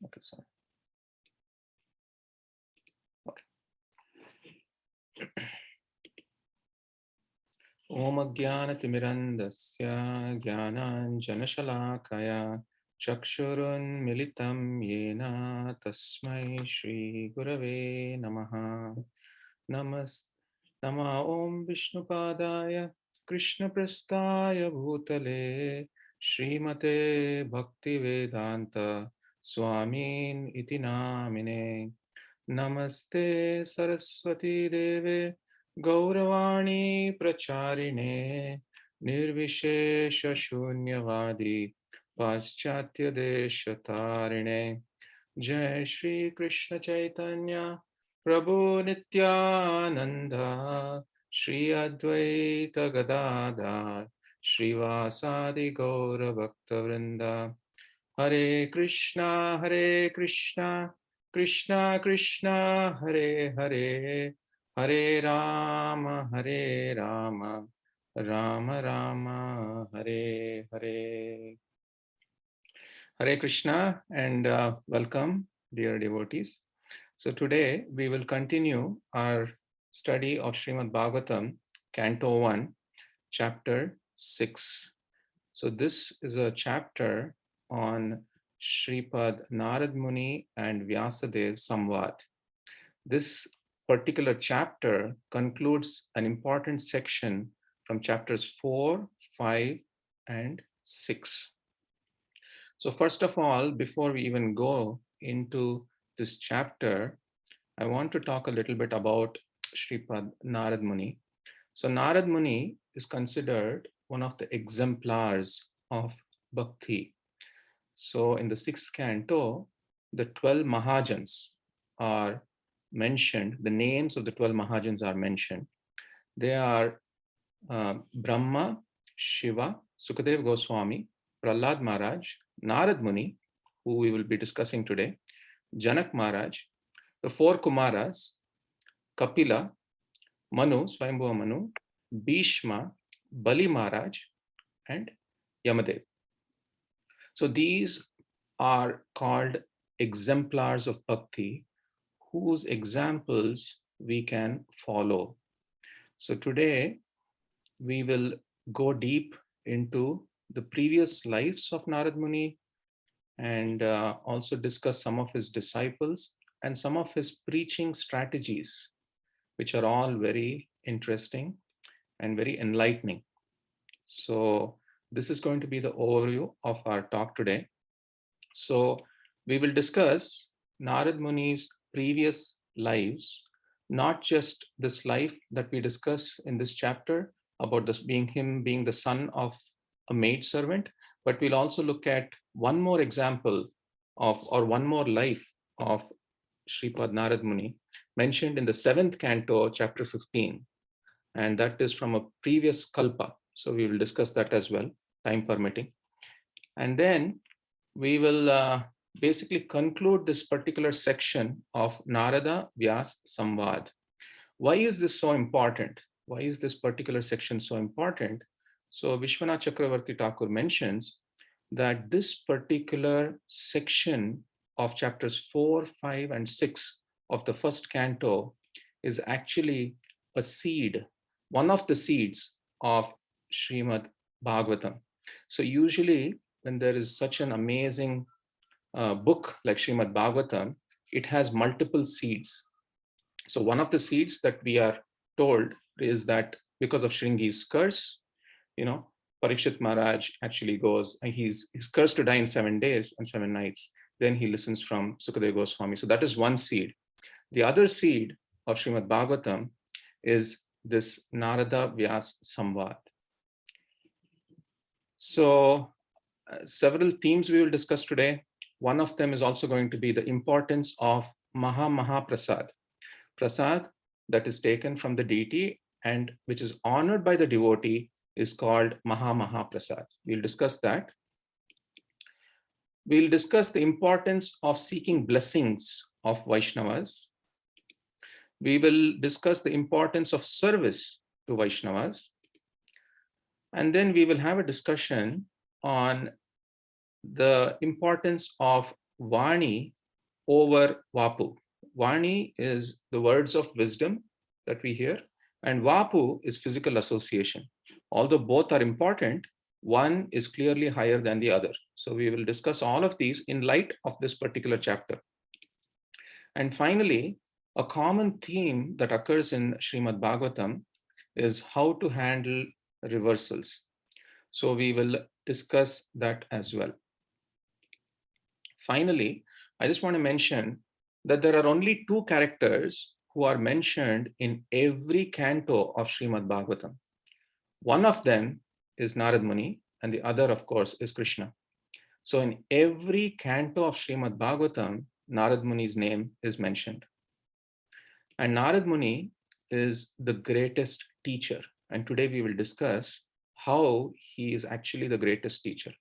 Okay, sorry. Okay. Om Ajnanatimmirandasya Jnananjanashalakaya Chakshurunmilitam Yena Tasmai Shri Gurave Namaha. Nama Om Vishnupadaya Krishna Prasthaya Bhutale Srimate Bhaktivedanta Swamin Iti Namine. Namaste Saraswati Deve Gauravani Pracharine Nirvishesha Shunyavadi Paschatya Deshatarine. Jai Shri Krishna Chaitanya Prabhu Nityananda Shri Advaita Gadadhar Srivasadi Gaura Bhakta Vrinda. Hare Krishna Krishna Krishna Hare Hare Hare Rama Rama Rama Hare Hare. Hare Krishna and welcome, dear devotees. So today we will continue our study of Srimad Bhagavatam, Canto 1, Chapter 6. So this is a chapter on Shripad Narad Muni and Vyasadev Samvad. This particular chapter concludes an important section from chapters 4, 5, and 6. So first of all, before we even go into this chapter, I want to talk a little bit about Shripad Narad Muni. So Narad Muni is considered one of the exemplars of Bhakti. So in the 6th canto, the 12 Mahajans are mentioned. The names of the 12 Mahajans are mentioned. They are Brahma, Shiva, Sukadev Goswami, Prahlad Maharaj, Narad Muni, who we will be discussing today, Janak Maharaj, the 4 Kumaras, Kapila, Manu, Swayambhuva Manu, Bhishma, Bali Maharaj, and Yamadev. So these are called exemplars of Bhakti, whose examples we can follow. So today we will go deep into the previous lives of Narad Muni and also discuss some of his disciples and some of his preaching strategies, which are all very interesting and very enlightening. So this is going to be the overview of our talk today. So we will discuss Narad Muni's previous lives, not just this life that we discuss in this chapter about this being the son of a maid servant, but we'll also look at one more example of, or one more life of Shripad Narad Muni mentioned in the 7th canto, chapter 15, and that is from a previous kalpa. So we will discuss that as well, time permitting. And then we will basically conclude this particular section of Narada Vyas Samvad. Why is this so important? Why is this particular section so important? So Vishwanath Chakravarti Thakur mentions that this particular section of chapters 4, 5, and 6 of the 1st canto is actually a seed, one of the seeds of Srimad Bhagavatam. So usually when there is such an amazing book like Srimad Bhagavatam, it has multiple seeds. So one of the seeds that we are told is that because of Shringi's curse, Parikshit Maharaj actually goes and he's cursed to die in 7 days and 7 nights. Then he listens from Sukadeva Goswami. So that is one seed. The other seed of Srimad Bhagavatam is this Narada Vyas Samvad. So several themes we will discuss today. One of them is also going to be the importance of Maha Prasad. Prasad that is taken from the deity and which is honored by the devotee is called Maha Prasad. We'll discuss that. We'll discuss the importance of seeking blessings of Vaishnavas. We will discuss the importance of service to Vaishnavas. And then we will have a discussion on the importance of Vani over Vapu. Vani is the words of wisdom that we hear, and Vapu is physical association. Although both are important, one is clearly higher than the other. So we will discuss all of these in light of this particular chapter. And finally, a common theme that occurs in Srimad Bhagavatam is how to handle reversals. So we will discuss that as well. Finally, I just want to mention that there are only two characters who are mentioned in every canto of Srimad Bhagavatam. One of them is Narad Muni, and the other, of course, is Krishna. So in every canto of Srimad Bhagavatam, Narad Muni's name is mentioned. And Narad Muni is the greatest teacher. And today we will discuss how he is actually the greatest teacher.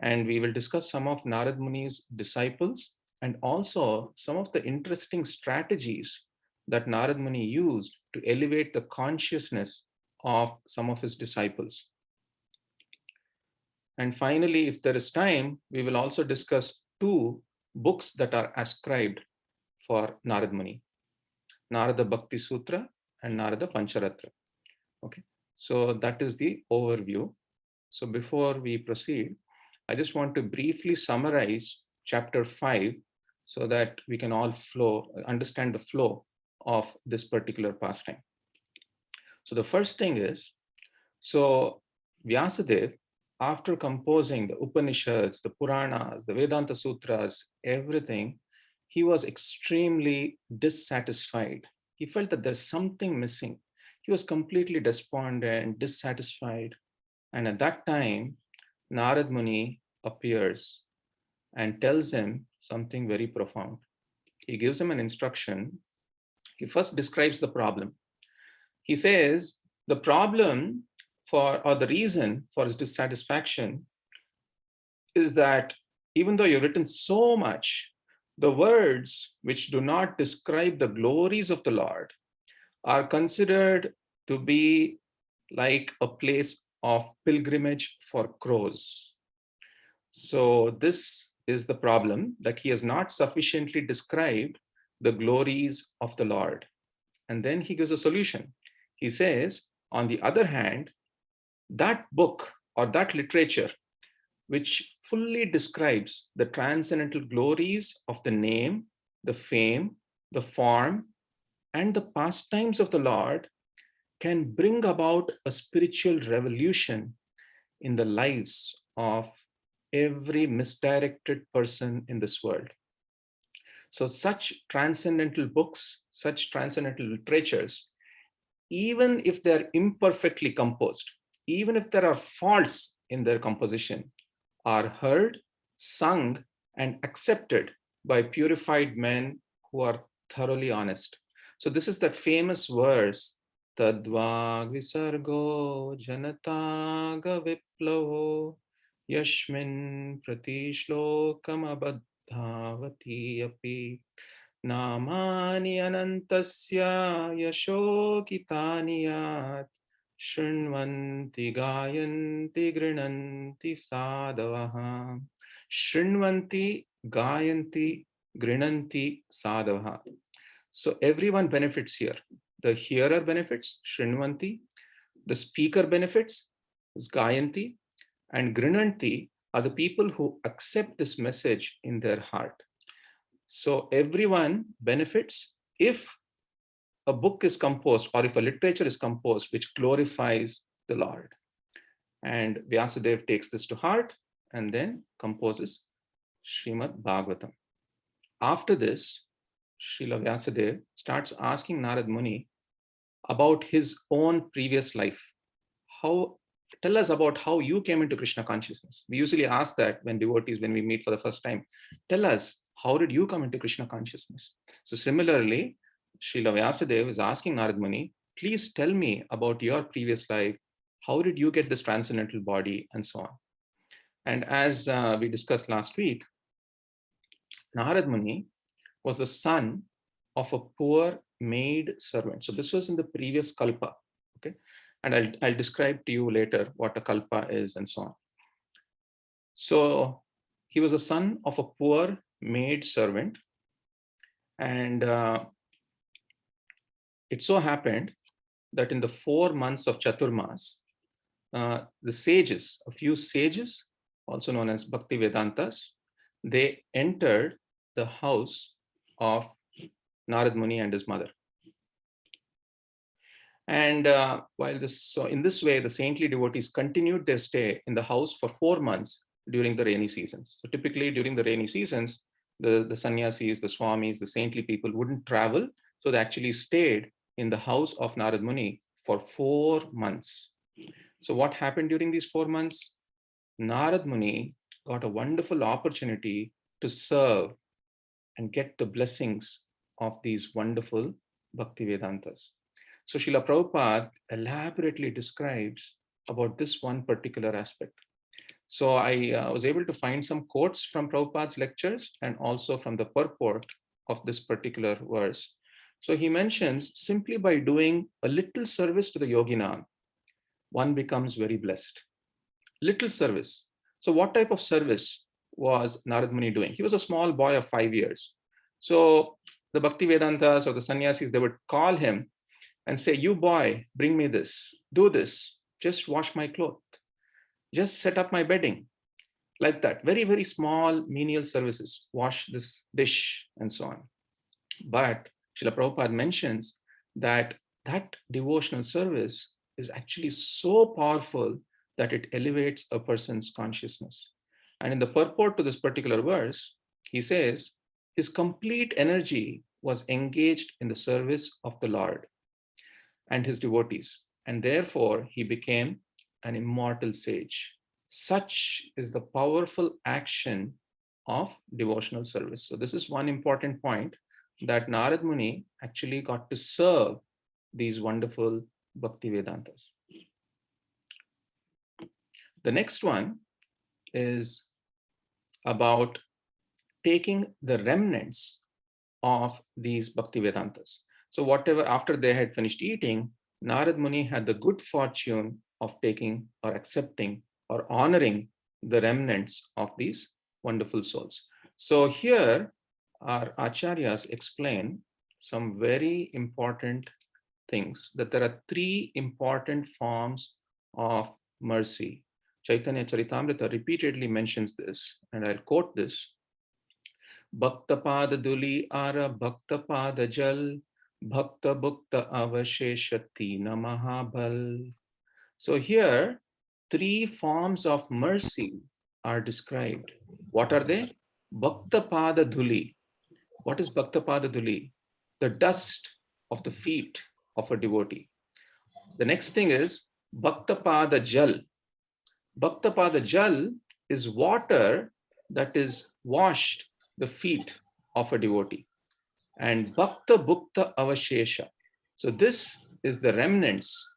And we will discuss some of Narad Muni's disciples and also some of the interesting strategies that Narad Muni used to elevate the consciousness of some of his disciples. And finally, if there is time, we will also discuss two books that are ascribed for Narad Muni, Narada Bhakti Sutra and Narada Pancharatra. Okay, so that is the overview. So before we proceed, I just want to briefly summarize chapter 5 so that we can all understand the flow of this particular pastime. So the first thing is, so Vyasadeva, after composing the Upanishads, the Puranas, the Vedanta Sutras, everything, he was extremely dissatisfied. He felt that there's something missing. He was completely despondent, dissatisfied. And at that time, Narad Muni appears and tells him something very profound. He gives him an instruction. He first describes the problem. He says the problem or the reason for his dissatisfaction is that even though you've written so much, the words which do not describe the glories of the Lord are considered to be like a place of pilgrimage for crows. So this is the problem, that he has not sufficiently described the glories of the Lord. And then he gives a solution. He says, on the other hand, that book or that literature which fully describes the transcendental glories of the name, the fame, the form, and the pastimes of the Lord can bring about a spiritual revolution in the lives of every misdirected person in this world. So such transcendental books, such transcendental literatures, even if they're imperfectly composed, even if there are faults in their composition, are heard, sung, and accepted by purified men who are thoroughly honest. So this is that famous verse, Tadvag Visargo Janataga Viplavo Yashmin Pratishlokam Abadhavati Api Namani Anantasya Yasho Kitaniyat Shrinvanti Gayanti Grinanti Sadavaha. Shrinvanti Gayanti Grinanti Sadavaha. So everyone benefits here. The hearer benefits, Shrinvanti. The speaker benefits, is Gayanti. And Grinanti are the people who accept this message in their heart. So everyone benefits if a book is composed or if a literature is composed which glorifies the Lord. And Vyasadeva takes this to heart and then composes Srimad Bhagavatam. After this, Srila Vyasadeva starts asking Narad Muni about his own previous life. Tell us about how you came into Krishna consciousness. We usually ask that when we meet for the first time. Tell us, how did you come into Krishna consciousness? So similarly, Srila Vyasadeva is asking Narad Muni, please tell me about your previous life. How did you get this transcendental body and so on? And as we discussed last week, Narad Muni was the son of a poor maid servant. So this was in the previous kalpa. Okay. And I'll describe to you later what a kalpa is and so on. So He was a son of a poor maid servant, and it so happened that in the 4 months of Chaturmas, the sages, a few sages, also known as Bhakti Vedantas, they entered the house of Narad Muni and his mother. And so in this way, the saintly devotees continued their stay in the house for 4 months during the rainy seasons. So typically during the rainy seasons, the sannyasis, the swamis, the saintly people wouldn't travel. So they actually stayed in the house of Narad Muni for 4 months. So what happened during these 4 months? Narad Muni got a wonderful opportunity to serve and get the blessings of these wonderful Bhakti Vedantas. So Srila Prabhupada elaborately describes about this one particular aspect. So I was able to find some quotes from Prabhupada's lectures and also from the purport of this particular verse. So he mentions, simply by doing a little service to the yogina, one becomes very blessed. Little service. So what type of service was Narad Muni doing? He was a small boy of 5 years. So the Bhakti Vedantas or the sannyasis, they would call him and say, you boy, bring me this, do this, just wash my clothes, just set up my bedding, like that. Very, very small menial services, wash this dish and so on. But Srila Prabhupada mentions that that devotional service is actually so powerful that it elevates a person's consciousness. And in the purport to this particular verse, he says, his complete energy was engaged in the service of the Lord and his devotees, and therefore he became an immortal sage. Such is the powerful action of devotional service. So this is one important point, that Narad Muni actually got to serve these wonderful Bhakti Vedantas. The next one is about taking the remnants of these Bhakti Vedantas. So whatever, after they had finished eating, Narad Muni had the good fortune of taking or accepting or honoring the remnants of these wonderful souls. So here our acharyas explain some very important things, that there are 3 important forms of mercy. Chaitanya Charitamrita repeatedly mentions this, and I'll quote this. Bhaktapad Duli Ara Bhaktapad Jal Bhakta Bhukta Avasheshati Namahabal. So here, 3 forms of mercy are described. What are they? Bhaktapada Dhuli. What is Bhaktapada Dhuli? The dust of the feet of a devotee. The next thing is Bhaktapada Jal. Bhaktapada Jal is water that is washed the feet of a devotee. And Bhakta Bhukta Avashesha. So this is the remnants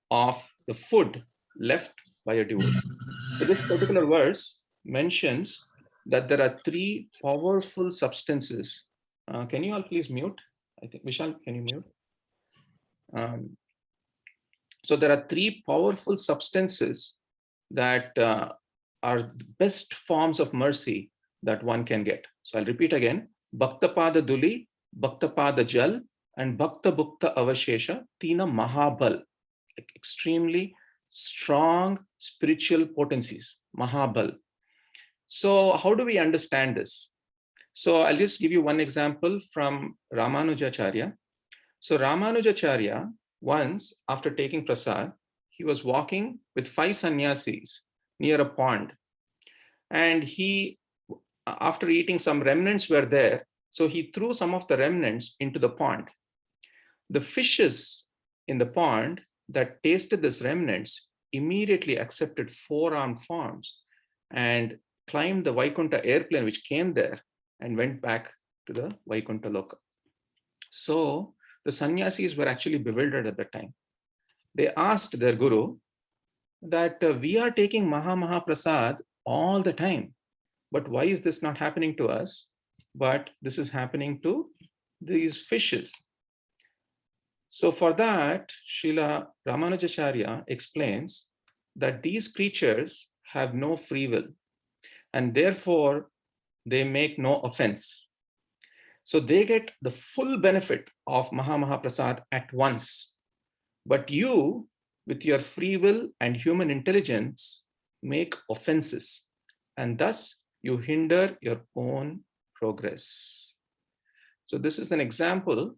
of the food left by a devotee. So this particular verse mentions that there are 3 powerful substances. Can you all please mute? I think, Vishal, can you mute? So there are 3 powerful substances that are the best forms of mercy that one can get. So I'll repeat again: Bhaktapada Duli, Bhaktapada Jal, and Bhakta Bhukta Avashesha, Tina Mahabal, extremely strong spiritual potencies, Mahabal. So how do we understand this? So I'll just give you one example from Ramanujacharya. So Ramanujacharya, once after taking prasad, he was walking with 5 sannyasis near a pond. And he, after eating, some remnants were there. So he threw some of the remnants into the pond. The fishes in the pond that tasted these remnants immediately accepted 4-armed forms and climbed the Vaikuntha airplane which came there and went back to the Vaikuntha Loka. So the sannyasis were actually bewildered at the time. They asked their guru that we are taking Maha Prasad all the time, but why is this not happening to us? But this is happening to these fishes. So for that, Srila Ramanujacharya explains that these creatures have no free will. and therefore they make no offense. So they get the full benefit of Mahaprasad at once. But you, with your free will and human intelligence, make offenses, and thus you hinder your own progress. So this is an example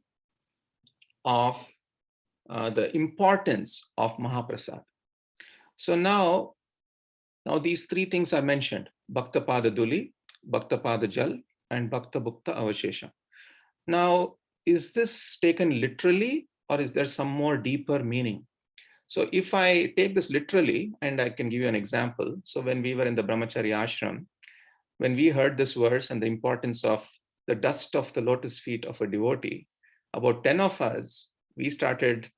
of the importance of Mahaprasad. So now these three things are mentioned: Bhakta Pada Duli, Bhakta Pada Jal, and Bhakta Bhukta Avashesha. Now, is this taken literally, or is there some more deeper meaning? So if I take this literally, and I can give you an example. So when we were in the Brahmachari ashram, when we heard this verse and the importance of the dust of the lotus feet of a devotee, about 10 of us, we started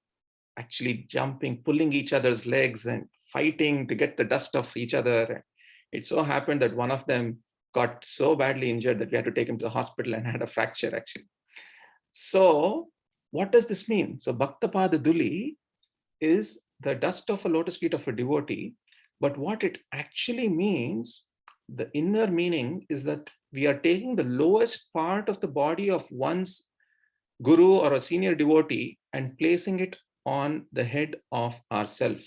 actually jumping, pulling each other's legs and fighting to get the dust off each other. It so happened that one of them got so badly injured that we had to take him to the hospital and had a fracture actually. So what does this mean? So Bhaktapada Duli is the dust of a lotus feet of a devotee. But what it actually means, the inner meaning, is that we are taking the lowest part of the body of one's guru or a senior devotee and placing it on the head of ourself.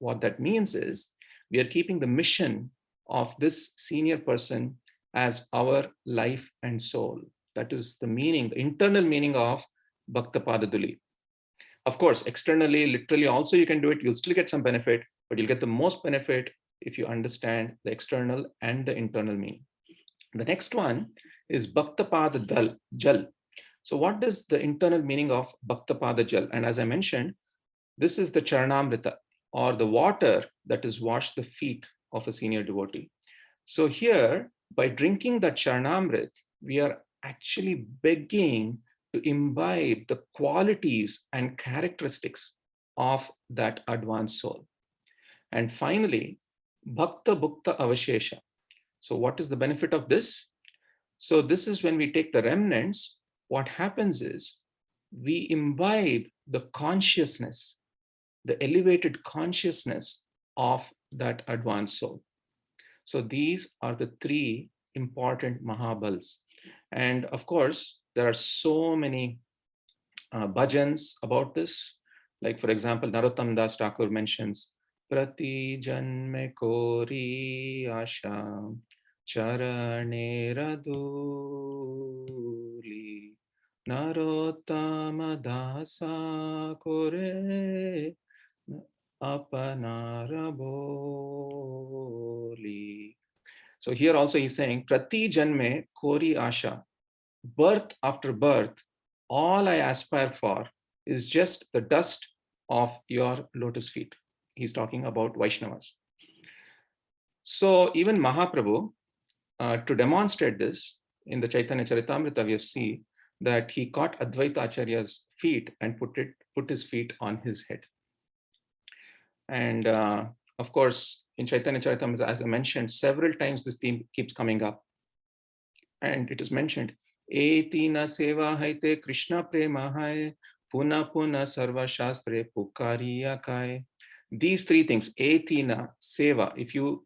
What that means is we are keeping the mission of this senior person as our life and soul. That is the meaning, the internal meaning of Bhaktapada Duli. Of course, externally, literally also you can do it. You'll still get some benefit, but you'll get the most benefit if you understand the external and the internal meaning. The next one is Bhaktapada Jal. So what is the internal meaning of Bhaktapada Jal? And as I mentioned, this is the Charanamrita, or the water that is washed the feet of a senior devotee. So here, by drinking the Charanamrit, we are actually begging to imbibe the qualities and characteristics of that advanced soul. And finally, Bhakta Bhukta Avashesha. So what is the benefit of this? So this is when we take the remnants, what happens is we imbibe the consciousness, the elevated consciousness of that advanced soul. So these are the three important Mahabals. And of course, there are so many bhajans about this. Like, for example, Narottam Das Thakur mentions, Prati Janme Kori Asha Charane Raduli Narottama Dasa Kore Apanaraboli. So here also he's saying, Prati Janme Kori Asha, birth after birth, all I aspire for is just the dust of your lotus feet. He's talking about Vaishnavas. So even Mahaprabhu, to demonstrate this, in the Chaitanya Charitamrita, we see that he caught Advaita Acharya's feet and put his feet on his head. And of course, in Chaitanya Charitamrita, as I mentioned, several times this theme keeps coming up. And it is mentioned, Etina seva haite Krishna prema hai, puna puna sarva shastre pukariya kai. These three things, Etina, seva, if you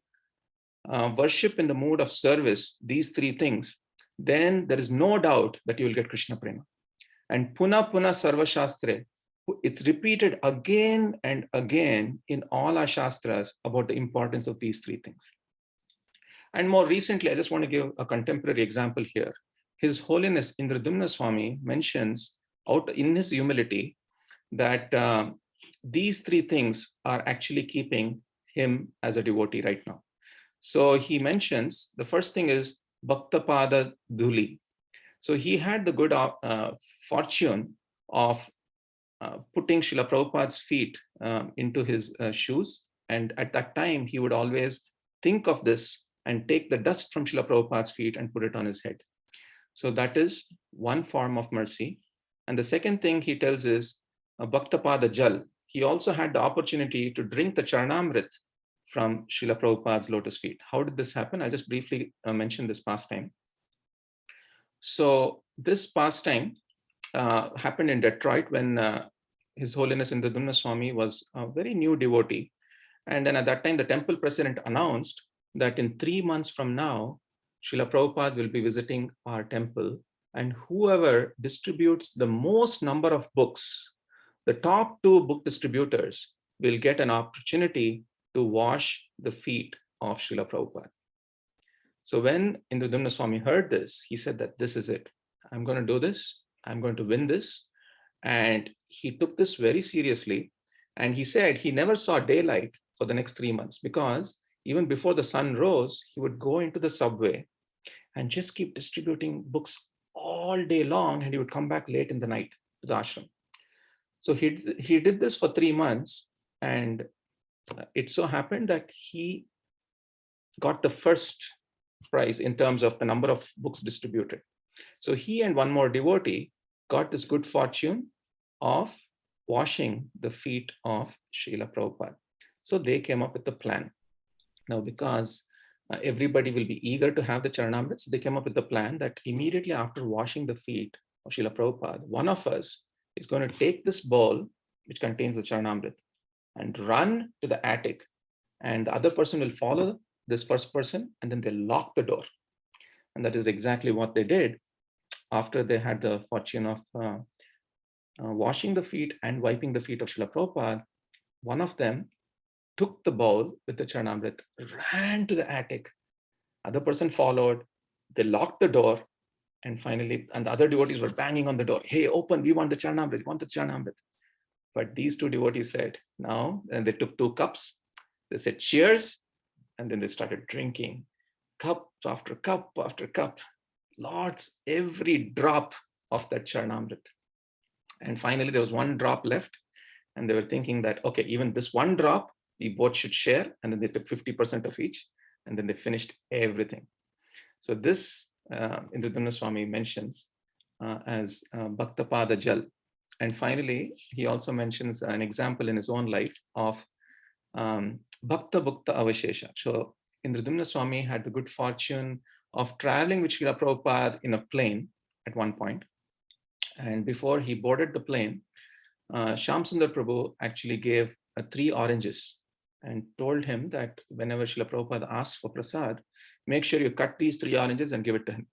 worship in the mood of service, these three things, then there is no doubt that you will get Krishna prema. And puna puna sarva shastre, it's repeated again and again in all our shastras about the importance of these three things. And more recently, I just want to give a contemporary example here. His Holiness Indradumna Swami mentions out in his humility that these three things are actually keeping him as a devotee right now. So he mentions the first thing is Bhaktapada Dhuli. So he had the good fortune of putting Srila Prabhupada's feet into his shoes. And at that time, he would always think of this and take the dust from Srila Prabhupada's feet and put it on his head. So that is one form of mercy. And the second thing he tells is Bhaktapada Jal. He also had the opportunity to drink the Charanamrit from Srila Prabhupada's lotus feet. How did this happen? I'll just briefly mention this pastime. So this pastime happened in Detroit when His Holiness Indradumna Swami was a very new devotee. And then at that time, the temple president announced that in 3 months from now, Srila Prabhupada will be visiting our temple, and whoever distributes the most number of books, the top 2 book distributors, will get an opportunity to wash the feet of Srila Prabhupada. So when Indradumna Swami heard this, he said that this is it. I'm going to do this. I'm going to win this. And he took this very seriously. And he said he never saw daylight for the next 3 months, because even before the sun rose, he would go into the subway and just keep distributing books all day long. And he would come back late in the night to the ashram. So he did this for 3 months. And it so happened that he got the first prize in terms of the number of books distributed. So he and one more devotee got this good fortune of washing the feet of Srila Prabhupada. So they came up with the plan. Now, because everybody will be eager to have the Charanamrit, so they came up with the plan that immediately after washing the feet of Srila Prabhupada, one of us is going to take this bowl, which contains the Charanamrit, and run to the attic. And the other person will follow this first person, and then they'll lock the door. And that is exactly what they did. After they had the fortune of washing the feet and wiping the feet of Srila Prabhupada, one of them took the bowl with the Charanamrit, ran to the attic. Other person followed. They locked the door, and finally, and the other devotees were banging on the door. Hey, open! We want the Charanamrit. We want the Charanamrit. But these 2 devotees said no, and they took 2 cups. They said cheers, and then they started drinking, cup after cup after cup. Lots, every drop of that Charanamrit. And finally, there was 1 drop left. And they were thinking that, okay, even this 1 drop, we both should share. And then they took 50% of each. And then they finished everything. So this, Indradumna Swami mentions as Bhaktapada Jal. And finally, he also mentions an example in his own life of Bhakta Bhukta Avashesha. So Indradumna Swami had the good fortune of traveling with Srila Prabhupada in a plane at one point. And before he boarded the plane, Shyam Sundar Prabhu actually gave 3 oranges and told him that whenever Srila Prabhupada asks for prasad, make sure you cut these 3 oranges and give it to him.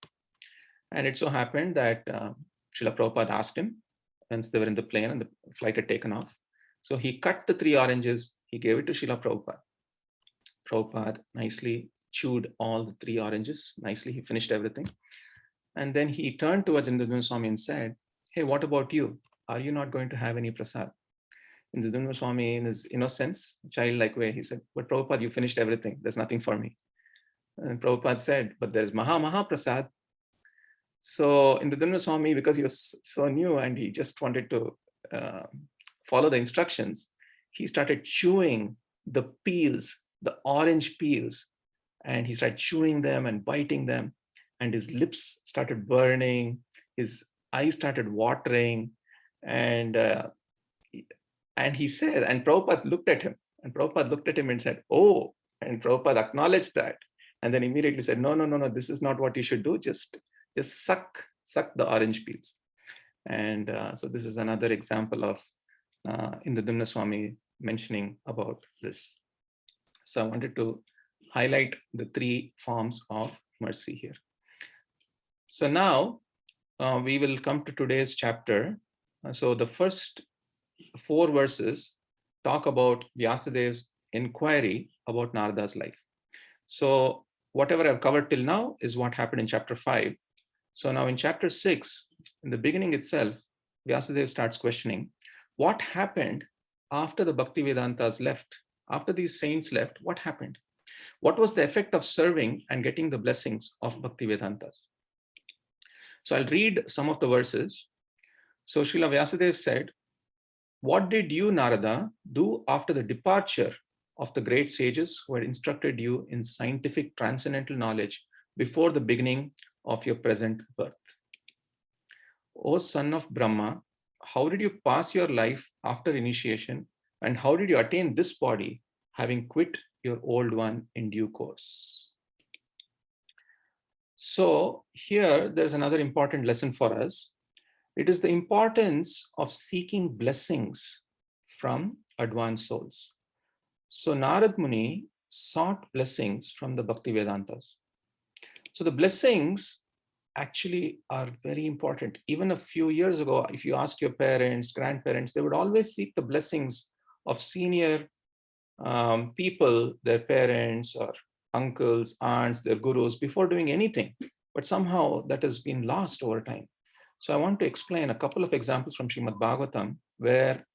And it so happened that Srila Prabhupada asked him once they were in the plane and the flight had taken off. So he cut the 3 oranges, he gave it to Srila Prabhupada. Prabhupada nicely chewed all the 3 oranges, nicely, he finished everything. And then he turned towards Indradumna Swami and said, hey, what about you? Are you not going to have any prasad? Indradumna Swami, in his innocence, childlike way, he said, but Prabhupada, you finished everything. There's nothing for me. And Prabhupada said, but there's Maha Prasad. So Indradumna Swami, because he was so new and he just wanted to follow the instructions, he started chewing the peels, the orange peels, and he started chewing them and biting them, and his lips started burning, his eyes started watering, and he said, and Prabhupada looked at him, and said, oh, and Prabhupada acknowledged that, and then immediately said, no, this is not what you should do, just suck the orange peels. And so this is another example of Indradumna Swami mentioning about this. So I wanted to highlight the 3 forms of mercy here. So now we will come to today's chapter. So the first 4 verses talk about Vyasadev's inquiry about Narada's life. So whatever I've covered till now is what happened in chapter 5. So now in chapter 6, in the beginning itself, Vyasadeva starts questioning what happened after the Bhaktivedantas left. After these saints left, what happened? What was the effect of serving and getting the blessings of Bhaktivedantas? So I'll read some of the verses. So Srila Vyasadeva said, what did you, Narada, do after the departure of the great sages who had instructed you in scientific transcendental knowledge before the beginning of your present birth? O son of Brahma, how did you pass your life after initiation, and how did you attain this body, having quit your old one in due course? So here there's another important lesson for us. It is the importance of seeking blessings from advanced souls. So Narad Muni sought blessings from the Bhakti Vedantas. So the blessings actually are very important. Even a few years ago, if you ask your parents, grandparents, they would always seek the blessings of senior people, their parents or uncles, aunts, their gurus before doing anything. But somehow that has been lost over time. So I want to explain a couple of examples from Srimad Bhagavatam where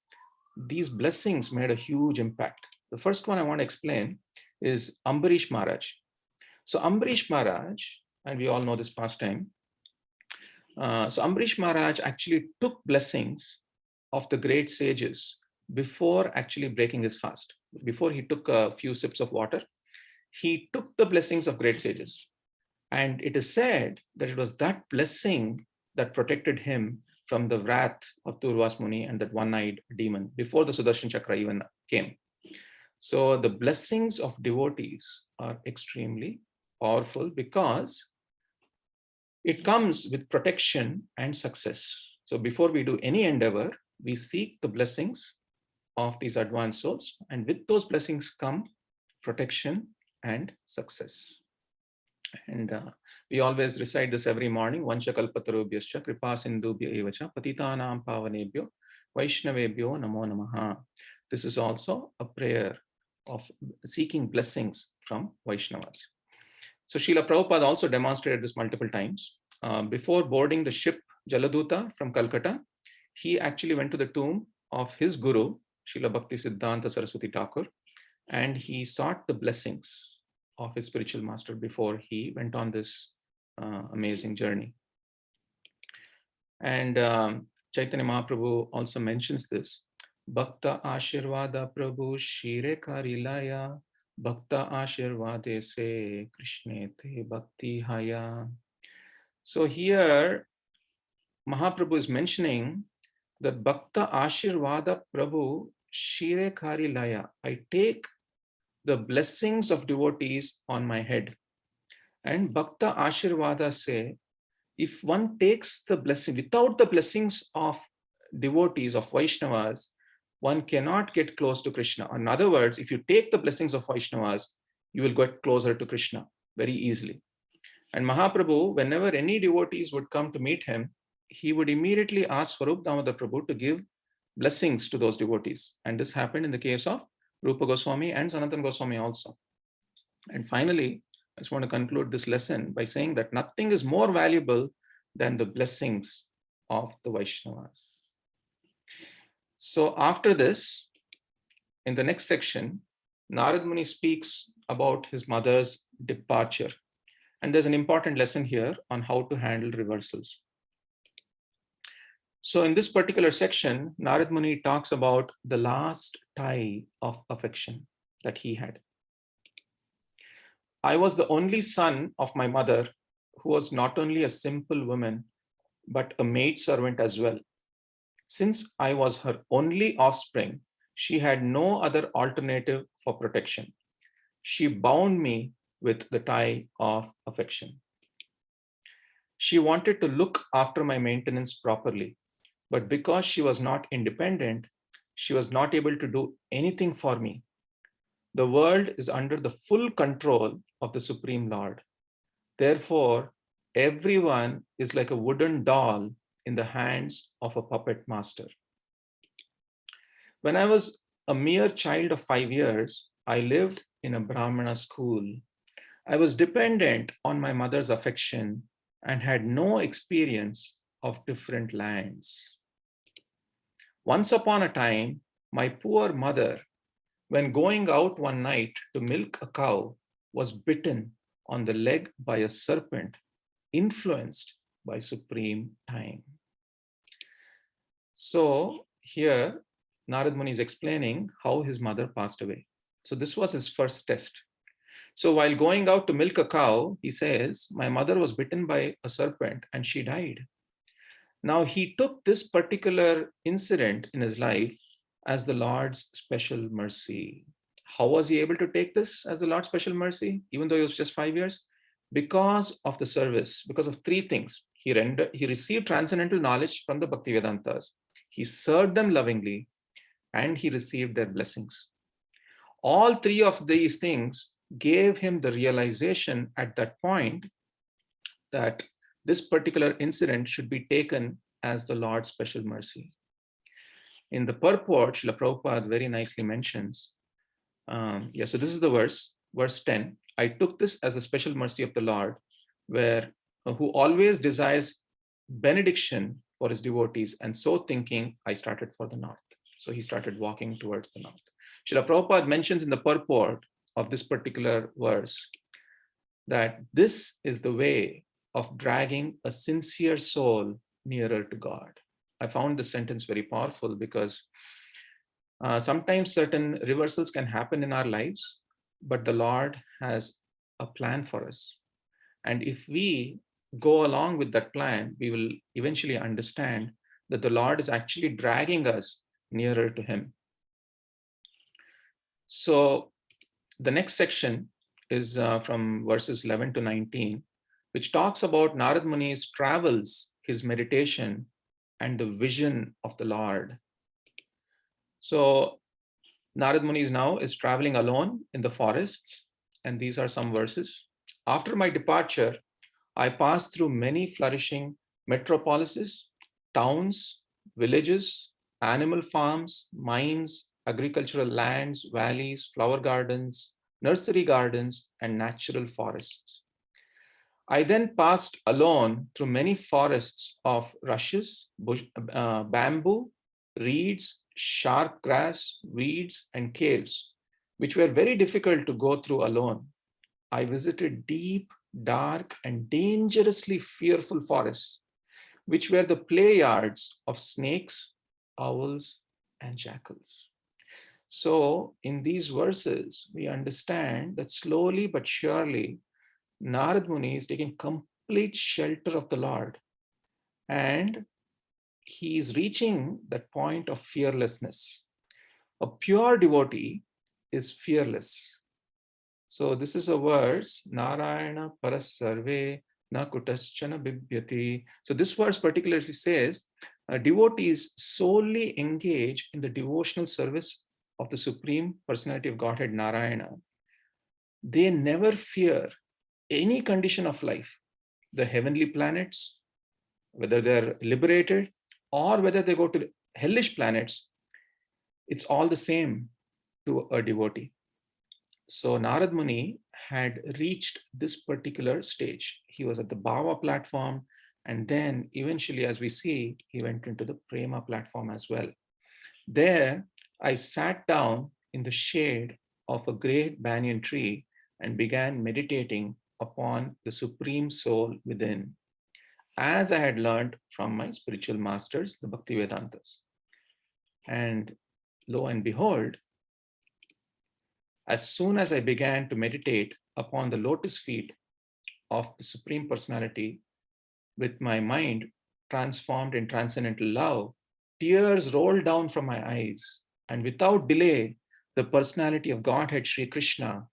these blessings made a huge impact. The first one I want to explain is Ambarish Maharaj. So Ambarish Maharaj, and we all know this pastime. So Ambarish Maharaj actually took blessings of the great sages before actually breaking his fast. Before he took a few sips of water, he took the blessings of great sages. And it is said that it was that blessing that protected him from the wrath of Durvas Muni and that one-eyed demon before the Sudarshan Chakra even came. So the blessings of devotees are extremely powerful because it comes with protection and success. So before we do any endeavor, we seek the blessings of these advanced souls, and with those blessings come protection and success. And we always recite this every morning. Vancha kalpatarubhyascha kripa sindhubhya evacha patitanam pavanebhyo vaishnavebhyo namo namaha. This is also a prayer of seeking blessings from Vaishnavas. So Srila Prabhupada also demonstrated this multiple times. Before boarding the ship Jaladuta from Calcutta, he actually went to the tomb of his guru, Srila Bhakti Siddhanta Saraswati Thakur, and he sought the blessings of his spiritual master before he went on this amazing journey. And Chaitanya Mahaprabhu also mentions this. Bhakta Ashirvada Prabhu Shire Karilaya Bhakta Ashirvade Se Krishne Te Bhakti Haya. So here Mahaprabhu is mentioning that Bhakta Ashirvada Prabhu Shire Karilaya. I take the blessings of devotees on my head. And Bhakta Ashirvada say, if one takes the blessing, without the blessings of devotees, of Vaishnavas, one cannot get close to Krishna. In other words, if you take the blessings of Vaishnavas, you will get closer to Krishna very easily. And Mahaprabhu, whenever any devotees would come to meet him, he would immediately ask Swarup Damodar Prabhu to give blessings to those devotees. And this happened in the case of Rupa Goswami and Sanatana Goswami also. And finally, I just want to conclude this lesson by saying that nothing is more valuable than the blessings of the Vaishnavas. So after this, in the next section, Narad Muni speaks about his mother's departure. And there's an important lesson here on how to handle reversals. So in this particular section, Narad Muni talks about the last tie of affection that he had. I was the only son of my mother, who was not only a simple woman, but a maidservant as well. Since I was her only offspring, she had no other alternative for protection. She bound me with the tie of affection. She wanted to look after my maintenance properly, but because she was not independent, she was not able to do anything for me. The world is under the full control of the Supreme Lord. Therefore, everyone is like a wooden doll in the hands of a puppet master. When I was a mere child of 5 years, I lived in a Brahmana school. I was dependent on my mother's affection and had no experience of different lands. Once upon a time, my poor mother, when going out one night to milk a cow, was bitten on the leg by a serpent, influenced by supreme time. So here, Narad Muni is explaining how his mother passed away. So this was his first test. So while going out to milk a cow, he says, my mother was bitten by a serpent and she died. Now he took this particular incident in his life as the Lord's special mercy. How was he able to take this as the Lord's special mercy, even though he was just 5 years? Because of the service, because of three things. He received transcendental knowledge from the Bhakti Vedantas. He served them lovingly, and he received their blessings. All three of these things gave him the realization at that point that this particular incident should be taken as the Lord's special mercy. In the purport, Srila Prabhupada very nicely mentions, so this is the verse 10. I took this as a special mercy of the Lord, where who always desires benediction for his devotees, and so thinking, I started for the north. So he started walking towards the north. Srila Prabhupada mentions in the purport of this particular verse that this is the way of dragging a sincere soul nearer to God. I found this sentence very powerful because sometimes certain reversals can happen in our lives, but the Lord has a plan for us. And if we go along with that plan, we will eventually understand that the Lord is actually dragging us nearer to Him. So the next section is from verses 11 to 19, which talks about Narad Muni's travels, his meditation, and the vision of the Lord. So Narad Muni now is traveling alone in the forests, and these are some verses. After my departure, I passed through many flourishing metropolises, towns, villages, animal farms, mines, agricultural lands, valleys, flower gardens, nursery gardens, and natural forests. I then passed alone through many forests of rushes, bamboo, reeds, sharp grass, weeds, and caves, which were very difficult to go through alone. I visited deep, dark, and dangerously fearful forests, which were the play yards of snakes, owls, and jackals. So, in these verses, we understand that slowly but surely, Narad Muni is taking complete shelter of the Lord, and he is reaching that point of fearlessness. A pure devotee is fearless. So this is a verse, Narayana Parasarve Na Kutaschana Bibhyati. So this verse particularly says, devotees solely engage in the devotional service of the Supreme Personality of Godhead Narayana. They never fear any condition of life, the heavenly planets, whether they're liberated or whether they go to hellish planets, it's all the same to a devotee. So Narad Muni had reached this particular stage. He was at the Bhava platform, and then eventually, as we see, he went into the Prema platform as well. There, I sat down in the shade of a great banyan tree and began meditating upon the Supreme Soul within, as I had learned from my spiritual masters, the Bhaktivedantas. And lo and behold, as soon as I began to meditate upon the lotus feet of the Supreme Personality, with my mind transformed in transcendental love, tears rolled down from my eyes, and without delay, the personality of Godhead Sri Krishna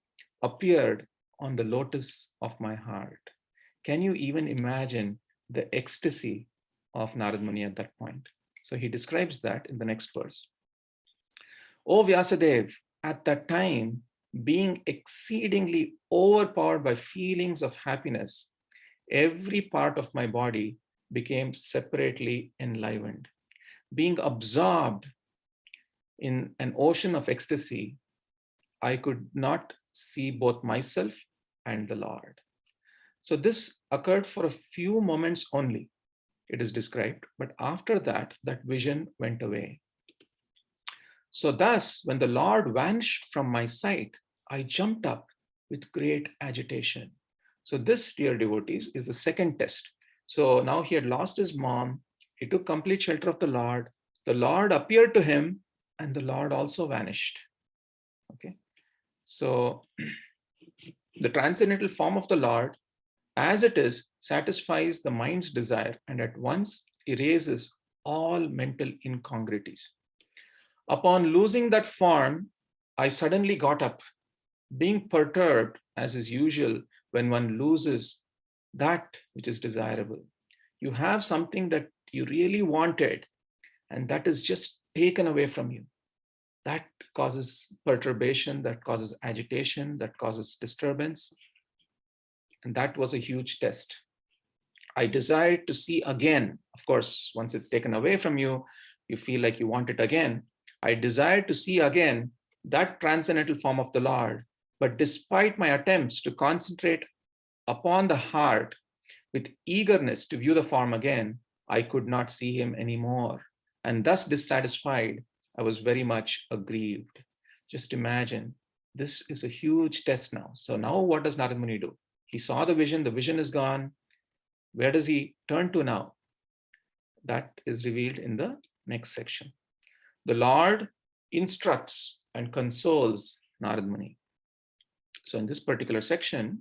appeared on the lotus of my heart. Can you even imagine the ecstasy of Narad Muni at that point? So he describes that in the next verse. O Vyasadev, at that time, being exceedingly overpowered by feelings of happiness, every part of my body became separately enlivened. Being absorbed in an ocean of ecstasy, I could not see both myself and the Lord. So this occurred for a few moments only, it is described, but after that, that vision went away. So thus, when the Lord vanished from my sight, I jumped up with great agitation. So this, dear devotees, is the second test. So now he had lost his mom. He took complete shelter of the Lord. The Lord appeared to him, and the Lord also vanished. Okay. So the transcendental form of the Lord, as it is, satisfies the mind's desire and at once erases all mental incongruities. Upon losing that form, I suddenly got up, being perturbed as is usual when one loses that which is desirable. You have something that you really wanted, and that is just taken away from you. That causes perturbation, that causes agitation, that causes disturbance. And that was a huge test. I desired to see again. Of course, once it's taken away from you, you feel like you want it again. I desired to see again that transcendental form of the Lord. But despite my attempts to concentrate upon the heart with eagerness to view the form again, I could not see him anymore. And thus dissatisfied, I was very much aggrieved. Just imagine, this is a huge test now. So now what does Narad Muni do? He saw the vision is gone. Where does he turn to now? That is revealed in the next section. The Lord instructs and consoles Narad Muni. So in this particular section,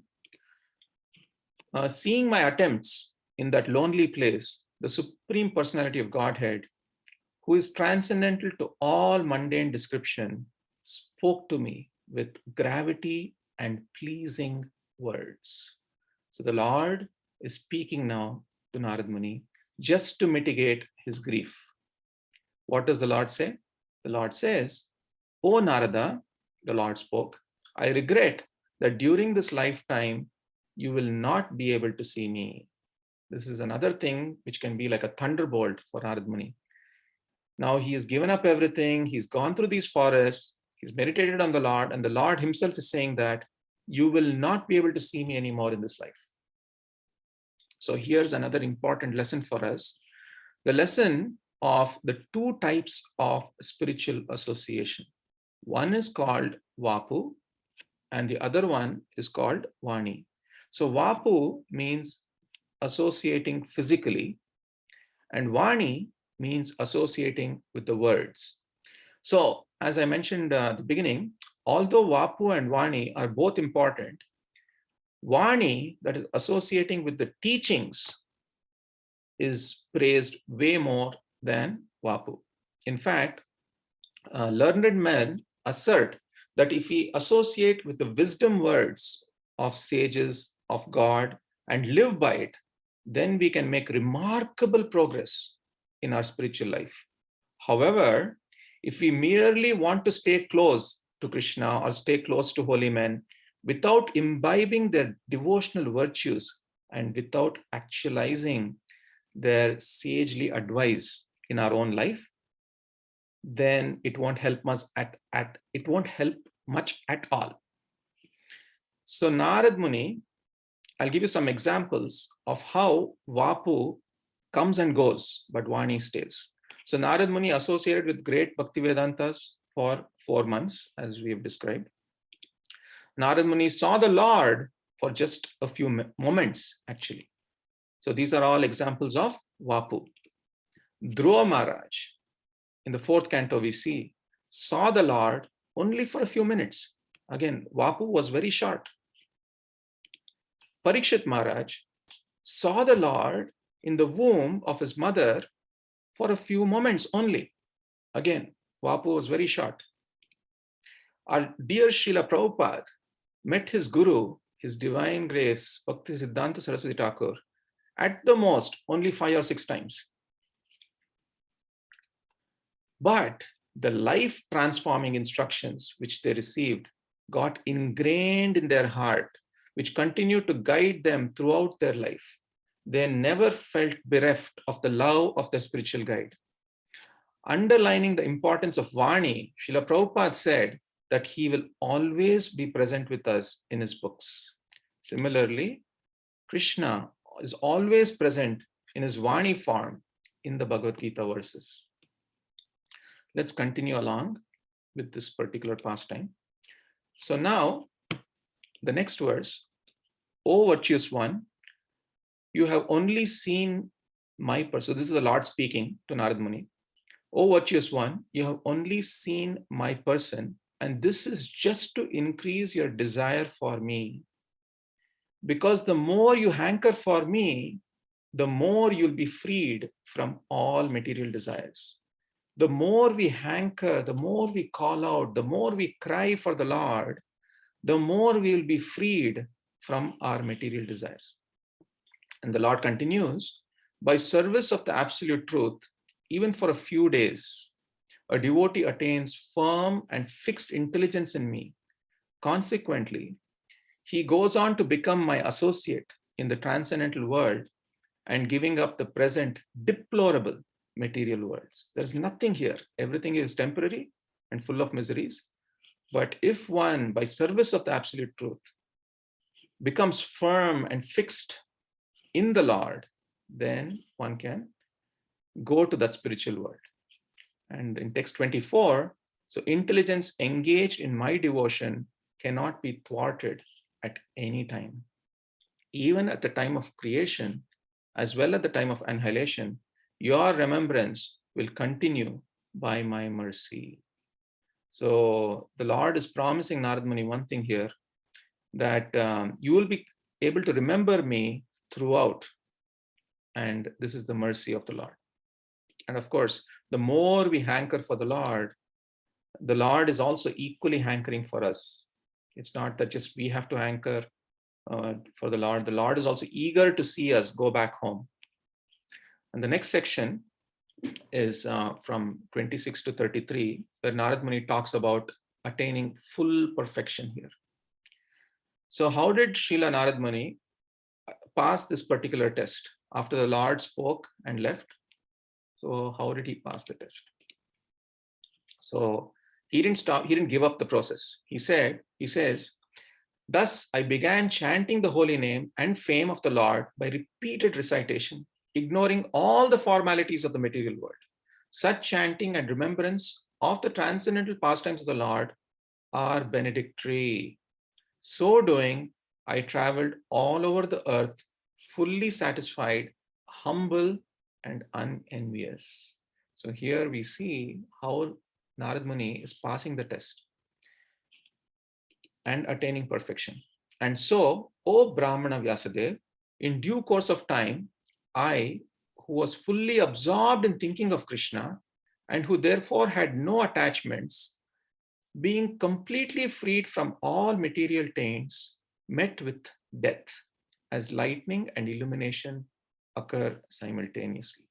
seeing my attempts in that lonely place, the Supreme Personality of Godhead, who is transcendental to all mundane description, spoke to me with gravity and pleasing words. So the Lord is speaking now to Narad Muni just to mitigate his grief. What does the Lord say? The Lord says, "O Narada," the Lord spoke, "I regret that during this lifetime, you will not be able to see me." This is another thing which can be like a thunderbolt for Narad Muni. Now he has given up everything. He's gone through these forests. He's meditated on the Lord, and the Lord himself is saying that you will not be able to see me anymore in this life. So here's another important lesson for us. The lesson of the two types of spiritual association. One is called Vapu, and the other one is called Vani. So Vapu means associating physically, and Vani means associating with the words. So, as I mentioned at the beginning, although Vapu and Vani are both important, Vani, that is associating with the teachings, is praised way more than Vapu. In fact, learned men assert that if we associate with the wisdom words of sages of God and live by it, then we can make remarkable progress in our spiritual life. However, if we merely want to stay close to Krishna or stay close to holy men without imbibing their devotional virtues and without actualizing their sagely advice in our own life, then it won't help it won't help much at all. So Narad Muni, I'll give you some examples of how Vapu comes and goes, but Vani stays. So Narad Muni associated with great Bhaktivedantas for 4 months, as we have described. Narad Muni saw the Lord for just a few moments, actually. So these are all examples of Vapu. Dhruva Maharaj, in the 4th canto, we see, saw the Lord only for a few minutes. Again, Vapu was very short. Parikshit Maharaj saw the Lord in the womb of his mother for a few moments only. Again, Vapu was very short. Our dear Srila Prabhupada met his Guru, His Divine Grace, Bhakti Siddhanta Saraswati Thakur, at the most only 5 or 6 times. But the life-transforming instructions which they received got ingrained in their heart, which continued to guide them throughout their life. They never felt bereft of the love of their spiritual guide. Underlining the importance of Vani, Srila Prabhupada said that he will always be present with us in his books. Similarly, Krishna is always present in his Vani form in the Bhagavad Gita verses. Let's continue along with this particular pastime. So now, the next verse, O virtuous one, you have only seen my person. So this is the Lord speaking to Narad Muni. O virtuous one, you have only seen my person, and this is just to increase your desire for me. Because the more you hanker for me, the more you'll be freed from all material desires. The more we hanker, the more we call out, the more we cry for the Lord, the more we will be freed from our material desires. And the Lord continues, by service of the absolute truth, even for a few days, a devotee attains firm and fixed intelligence in me. Consequently, he goes on to become my associate in the transcendental world and giving up the present deplorable material worlds. There's nothing here. Everything is temporary and full of miseries. But if one, by service of the absolute truth, becomes firm and fixed in the Lord, then one can go to that spiritual world. And in text 24, so intelligence engaged in my devotion cannot be thwarted at any time. Even at the time of creation, as well at the time of annihilation, your remembrance will continue by my mercy. So the Lord is promising Narad Muni one thing here, that you will be able to remember me throughout. And this is the mercy of the Lord. And of course, the more we hanker for the Lord is also equally hankering for us. It's not that just we have to hanker for the Lord. The Lord is also eager to see us go back home. And the next section is from 26 to 33, where Narad Muni talks about attaining full perfection here. So how did Srila Narad Muni pass this particular test after the Lord spoke and left? So how did he pass the test? So he didn't give up the process. He says, thus I began chanting the holy name and fame of the Lord by repeated recitation, ignoring all the formalities of the material world. Such chanting and remembrance of the transcendental pastimes of the Lord are benedictory. So doing, I traveled all over the earth, fully satisfied, humble, and unenvious. So here we see how Narad Muni is passing the test and attaining perfection. And so, O Brahmana Vyasadeva, in due course of time, I, who was fully absorbed in thinking of Krishna and who therefore had no attachments, being completely freed from all material taints, met with death as lightning and illumination occur simultaneously.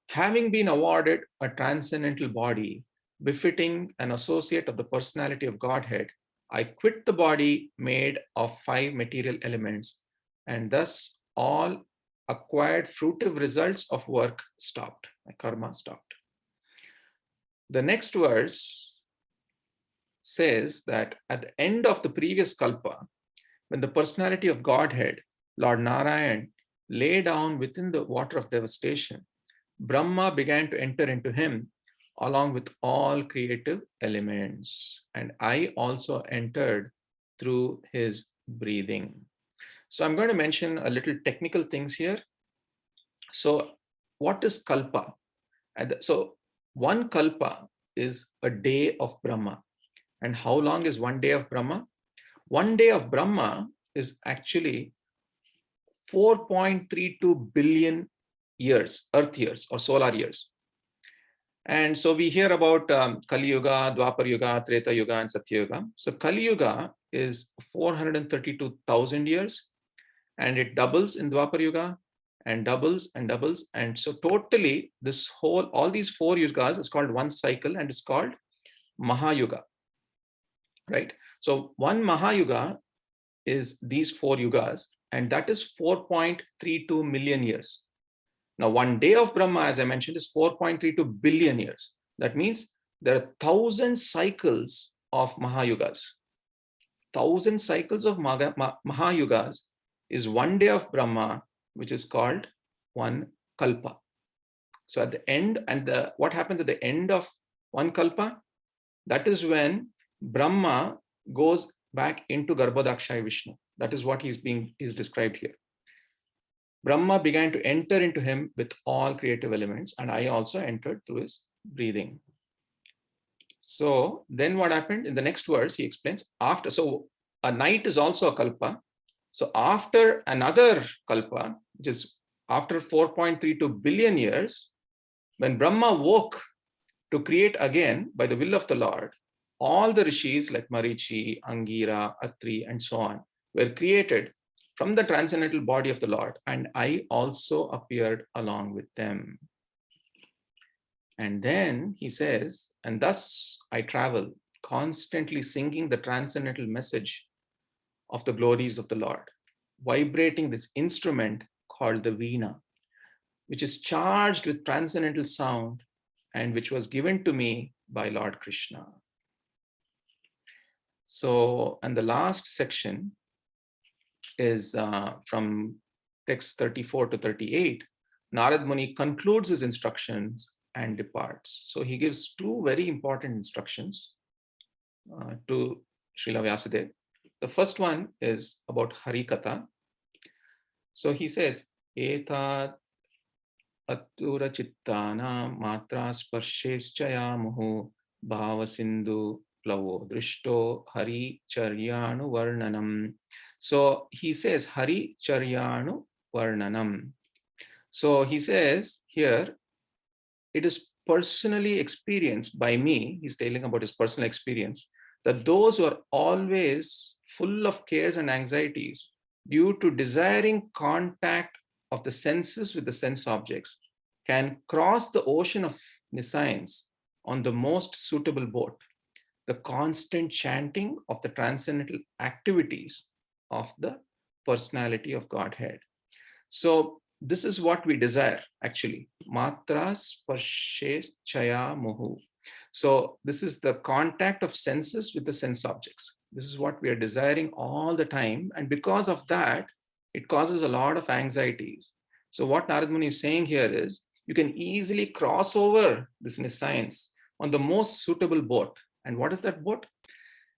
Having been awarded a transcendental body befitting an associate of the personality of Godhead, I quit the body made of 5 material elements, and thus all acquired fruitive results of work stopped. My karma stopped. The next verse says that at the end of the previous kalpa, when the personality of Godhead, Lord Narayan, lay down within the water of devastation, Brahma began to enter into him along with all creative elements. And I also entered through his breathing. So I'm going to mention a little technical things here. So what is kalpa? So one kalpa is a day of Brahma. And how long is one day of Brahma? One day of Brahma is actually 4.32 billion years, Earth years or solar years. And so we hear about Kali Yuga, Dwapar Yuga, Treta Yuga, and Satya Yuga. So Kali Yuga is 432,000 years, and it doubles in Dwapar Yuga and doubles and doubles. And so totally all these 4 yugas is called one cycle, and it's called Mahayuga, right? So one Mahayuga is these 4 yugas, and that is 4.32 million years. Now, one day of Brahma, as I mentioned, is 4.32 billion years. That means there are 1,000 cycles of Mahayugas. 1,000 cycles of Mahayugas is one day of Brahma, which is called one kalpa. So at the end, and what happens at the end of one kalpa? That is when Brahma goes back into Garbhodakshaya Vishnu. That is what is described here. Brahma began to enter into him with all creative elements, and I also entered through his breathing. So then what happened? In the next verse, he explains, so a night is also a kalpa. So after another kalpa, which is after 4.32 billion years, when Brahma woke to create again by the will of the Lord, all the rishis like Marichi, Angira, Atri, and so on were created from the transcendental body of the Lord, and I also appeared along with them. And then he says, and thus I travel, constantly singing the transcendental message of the glories of the Lord, vibrating this instrument called the veena, which is charged with transcendental sound and which was given to me by Lord Krishna. So, and the last section is from text 34 to 38. Narad Muni concludes his instructions and departs. So he gives two very important instructions to Srila Vyasadeva. The first one is about Harikatha. So he says, Etat atura chittana matra sparsheshchaya muhu bhava sindhu plavo drishto hari charyanu varnanam. So he says hari charyanu varnanam. So he says here, it is personally experienced by me, he's telling about his personal experience, that those who are always full of cares and anxieties due to desiring contact of the senses with the sense objects can cross the ocean of nescience on the most suitable boat, the constant chanting of the transcendental activities of the personality of Godhead. So this is what we desire, actually. Matras parshes chaya muhu. So this is the contact of senses with the sense objects. This is what we are desiring all the time. And because of that, it causes a lot of anxieties. So what Narad Muni is saying here is, you can easily cross over this science on the most suitable boat. And what is that boat?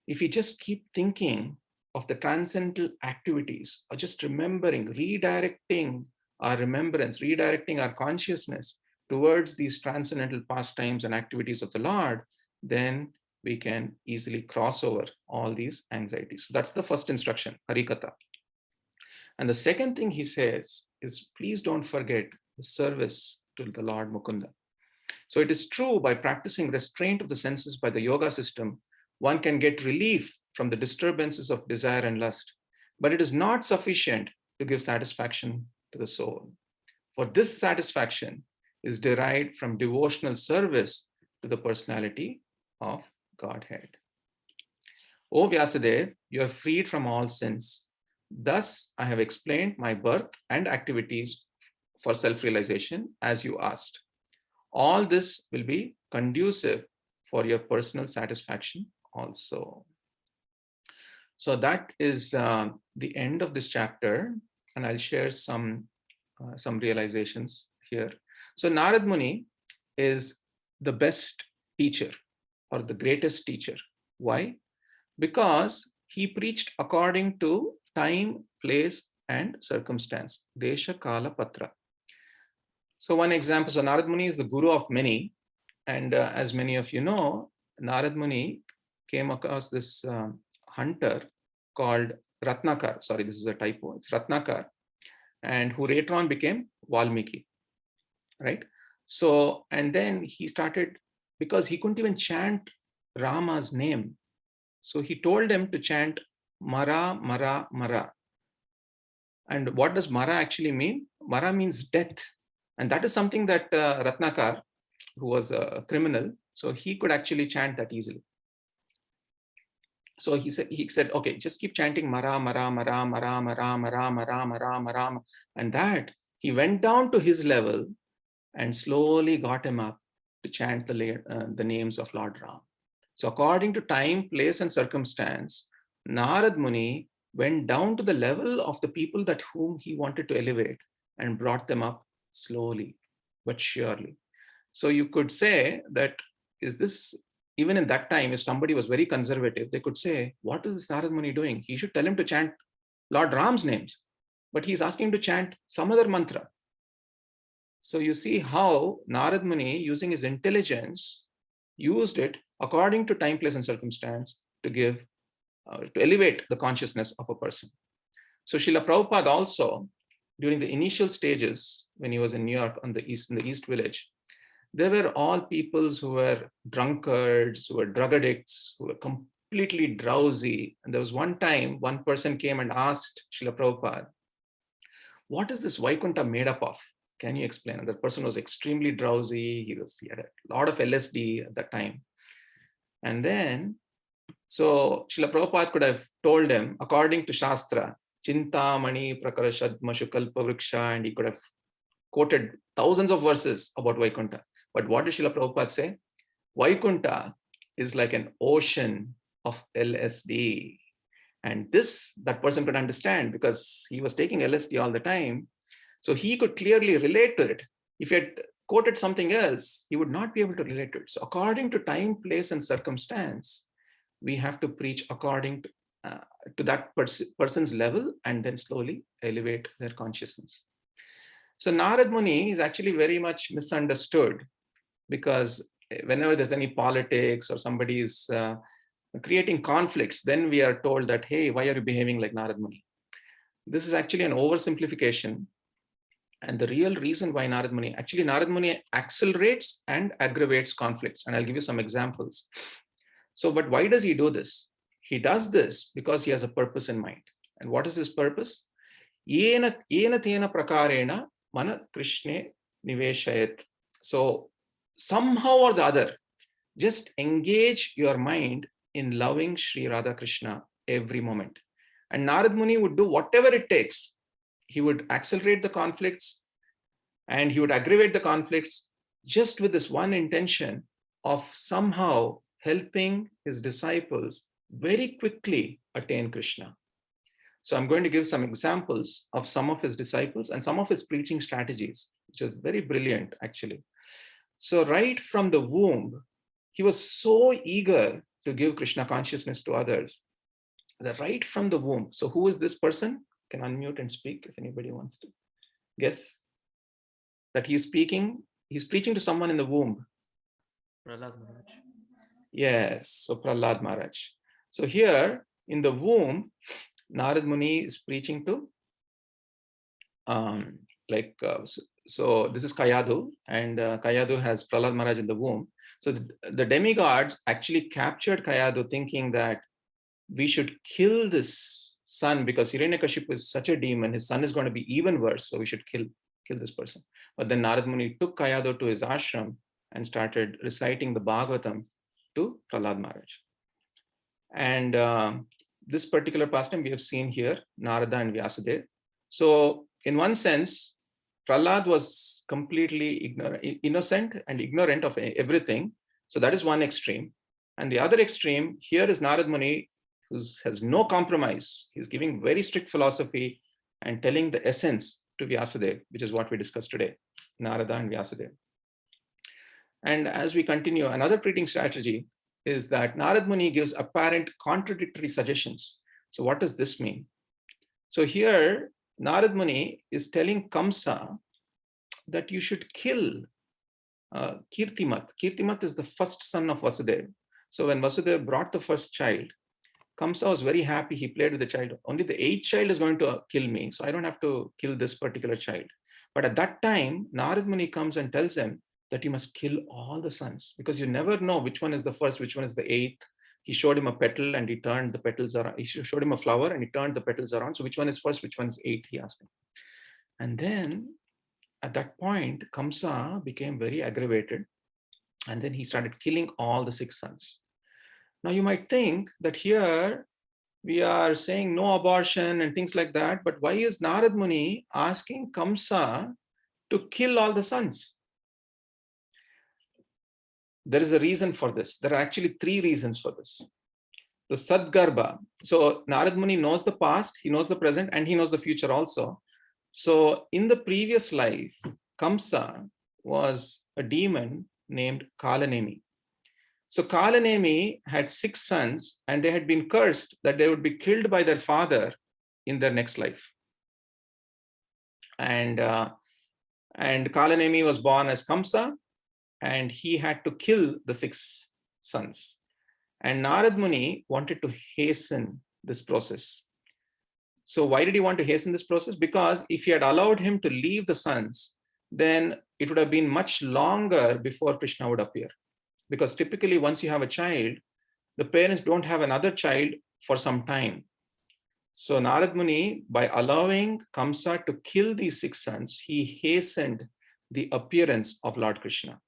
If you just keep thinking of the transcendental activities, or just remembering, redirecting our remembrance, redirecting our consciousness towards these transcendental pastimes and activities of the Lord, then we can easily cross over all these anxieties. So that's the first instruction, Harikatha. And the second thing he says is, please don't forget the service to the Lord Mukunda. So it is true, by practicing restraint of the senses by the yoga system, one can get relief from the disturbances of desire and lust, but it is not sufficient to give satisfaction to the soul. For this satisfaction is derived from devotional service to the personality of Godhead. O Vyasadeva, you are freed from all sins. Thus, I have explained my birth and activities for self-realization as you asked. All this will be conducive for your personal satisfaction also. So that is the end of this chapter, and I'll share some realizations here. So Narad Muni is the best teacher or the greatest teacher. Why? Because he preached according to time, place, and circumstance. Desha, Kala, Patra. So one example, so Narad Muni is the guru of many. And as many of you know, Narad Muni came across this hunter called Ratnakar. Sorry, this is a typo. It's Ratnakar, and who later on became Valmiki, right? So, and then he started, because he couldn't even chant Rama's name. So he told him to chant Mara, Mara, Mara. And what does Mara actually mean? Mara means death. And that is something that Ratnakar, who was a criminal, so he could actually chant that easily. So he said, okay, just keep chanting Mara, Mara, Mara, Mara, Mara, Mara, Mara, Mara, Mara. And that he went down to his level and slowly got him up to chant the names of Lord Ram. So according to time, place, and circumstance, Narad Muni went down to the level of the people that whom he wanted to elevate and brought them up slowly but surely. So you could say that, is this, even in that time, if somebody was very conservative, they could say, what is this Narad Muni doing? He should tell him to chant Lord Ram's names, but he's asking to chant some other mantra. So you see how Narad Muni, using his intelligence, used it according to time, place, and circumstance to give, to elevate the consciousness of a person. So Srila Prabhupada also, during the initial stages, when he was in New York in the East Village, they were all peoples who were drunkards, who were drug addicts, who were completely drowsy. And there was one time, one person came and asked Srila Prabhupada, what is this Vaikuntha made up of? Can you explain? And that person was extremely drowsy. He had a lot of LSD at that time. And then, so Srila Prabhupada could have told him, according to Shastra, Chinta Mani Prakarashad Mashukalpa Vriksha, and he could have quoted thousands of verses about Vaikuntha. But what did Srila Prabhupada say? Vaikuntha is like an ocean of LSD. And this, that person could understand because he was taking LSD all the time. So he could clearly relate to it. If he had quoted something else, he would not be able to relate to it. So according to time, place, and circumstance, we have to preach according to that person's level and then slowly elevate their consciousness. So Narad Muni is actually very much misunderstood because whenever there's any politics or somebody is creating conflicts, then we are told that, hey, why are you behaving like Narad Muni? This is actually an oversimplification. And the real reason why Narad Muni accelerates and aggravates conflicts. And I'll give you some examples. So, but why does he do this? He does this because he has a purpose in mind. And what is his purpose? Yena tena prakarena mana Krishne niveshayat. So somehow or the other, just engage your mind in loving Sri Radha Krishna every moment. And Narad Muni would do whatever it takes. He would accelerate the conflicts and he would aggravate the conflicts just with this one intention of somehow helping his disciples very quickly attain Krishna. So I'm going to give some examples of some of his disciples and some of his preaching strategies, which is very brilliant, actually. So right from the womb, he was so eager to give Krishna consciousness to others that right from the womb. So who is this person? Can unmute and speak if anybody wants to guess that he's speaking. He's preaching to someone in the womb. Prahlad Maharaj. Yes, so Prahlad Maharaj. So here in the womb, Narad Muni is preaching to so this is Kayadu, and Kayadu has Prahlad Maharaj in the womb. So the demigods actually captured Kayadu thinking that we should kill this son because Hiranyakashipu is such a demon, his son is going to be even worse, so we should kill this person. But then Narad Muni took Kayadu to his ashram and started reciting the Bhagavatam to Prahlad Maharaj. And this particular pastime we have seen here, Narada and Vyasadeva. So in one sense, Prahlad was completely innocent and ignorant of everything. So that is one extreme. And the other extreme, here is Narad Muni, who has no compromise. He's giving very strict philosophy and telling the essence to Vyasadeva, which is what we discussed today, Narada and Vyasadeva. And as we continue, another preaching strategy is that Narad Muni gives apparent contradictory suggestions. So what does this mean? So here, Narad Muni is telling Kamsa that you should kill Kirtimat. Kirtimat is the first son of Vasudeva. So when Vasudeva brought the first child, Kamsa was very happy. He played with the child. Only the eighth child is going to kill me, so I don't have to kill this particular child. But at that time, Narad Muni comes and tells him that you must kill all the sons because you never know which one is the first, which one is the eighth. He showed him a petal and he turned the petals around. He showed him a flower and he turned the petals around. So which one is first, which one is eighth, he asked him. And then at that point, Kamsa became very aggravated. And then he started killing all the 6 sons. Now you might think that here we are saying no abortion and things like that. But why is Narad Muni asking Kamsa to kill all the sons? There is a reason for this. There are actually 3 reasons for this. The Sadgarbha. So Narad Muni knows the past, he knows the present, and he knows the future also. So in the previous life, Kamsa was a demon named Kalanemi. So Kalanemi had 6 sons and they had been cursed that they would be killed by their father in their next life. And Kalanemi was born as Kamsa, and he had to kill the 6 sons. And Narad Muni wanted to hasten this process. So why did he want to hasten this process? Because if he had allowed him to leave the sons, then it would have been much longer before Krishna would appear. Because typically once you have a child, the parents don't have another child for some time. So Narad Muni, by allowing Kamsa to kill these 6 sons, he hastened the appearance of Lord Krishna.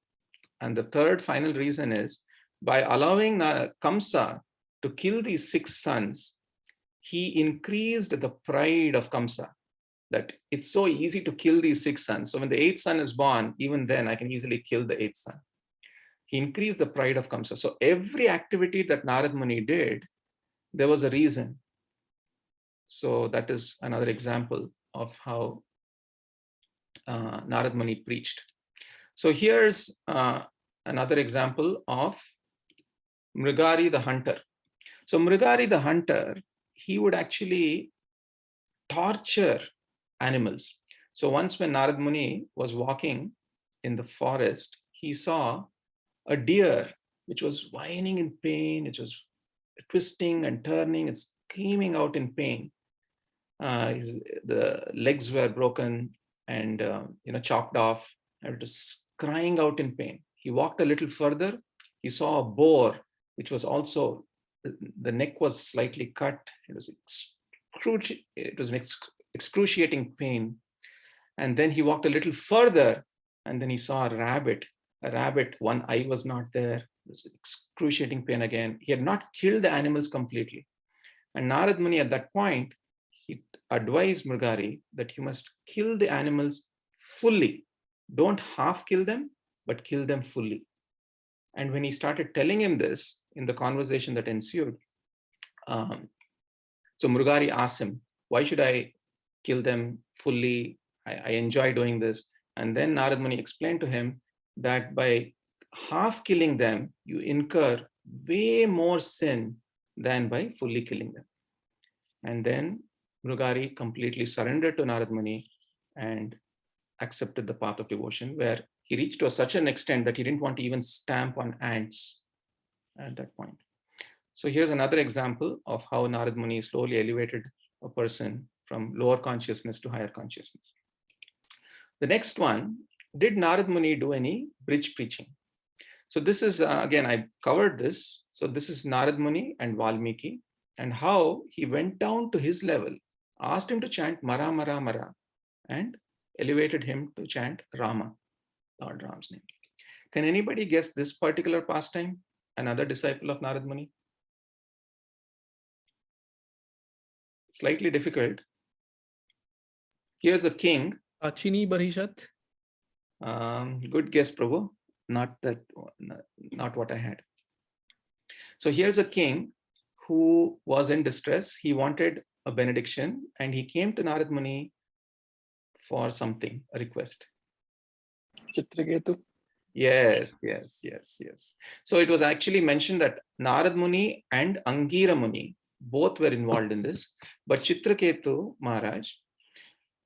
And the third final reason is, by allowing Kamsa to kill these 6 sons, he increased the pride of Kamsa, that it's so easy to kill these 6 sons. So when the 8th son is born, even then I can easily kill the 8th son. He increased the pride of Kamsa. So every activity that Narad Muni did, there was a reason. So that is another example of how Narad Muni preached. So here's another example of Mrigari the hunter. So Mrigari the hunter, he would actually torture animals. So once when Narad Muni was walking in the forest, he saw a deer which was whining in pain. It was twisting and turning and screaming out in pain. The legs were broken and chopped off, and it was crying out in pain. He walked a little further. He saw a boar which was also, the neck was slightly cut. It was an excruciating pain. And then he walked a little further, and then he saw a rabbit. One eye was not there. It was excruciating pain again. He had not killed the animals completely. And Narad Muni at that point, he advised Mrigari that you must kill the animals fully. Don't half kill them, but kill them fully. And when he started telling him this in the conversation that ensued, so Mrigari asked him, why should I kill them fully? I enjoy doing this. And then Narad Muni explained to him that by half killing them, you incur way more sin than by fully killing them. And then Mrigari completely surrendered to Narad Muni and accepted the path of devotion, where he reached to such an extent that he didn't want to even stamp on ants at that point. So here's another example of how Narad Muni slowly elevated a person from lower consciousness to higher consciousness. The next one, did Narad Muni do any bridge preaching? So this is, again, I covered this. So this is Narad Muni and Valmiki, and how he went down to his level, asked him to chant Mara Mara Mara, and elevated him to chant Rama, Lord Ram's name. Can anybody guess this particular pastime? Another disciple of Narad Muni? Slightly difficult. Here's a king. Achini Barishat. Good guess, Prabhu. Not what I had. So here's a king who was in distress. He wanted a benediction, and he came to Narad Muni for something, a request. Chitraketu. Yes. So it was actually mentioned that Narad Muni and Angira Muni both were involved in this, but Chitraketu Maharaj,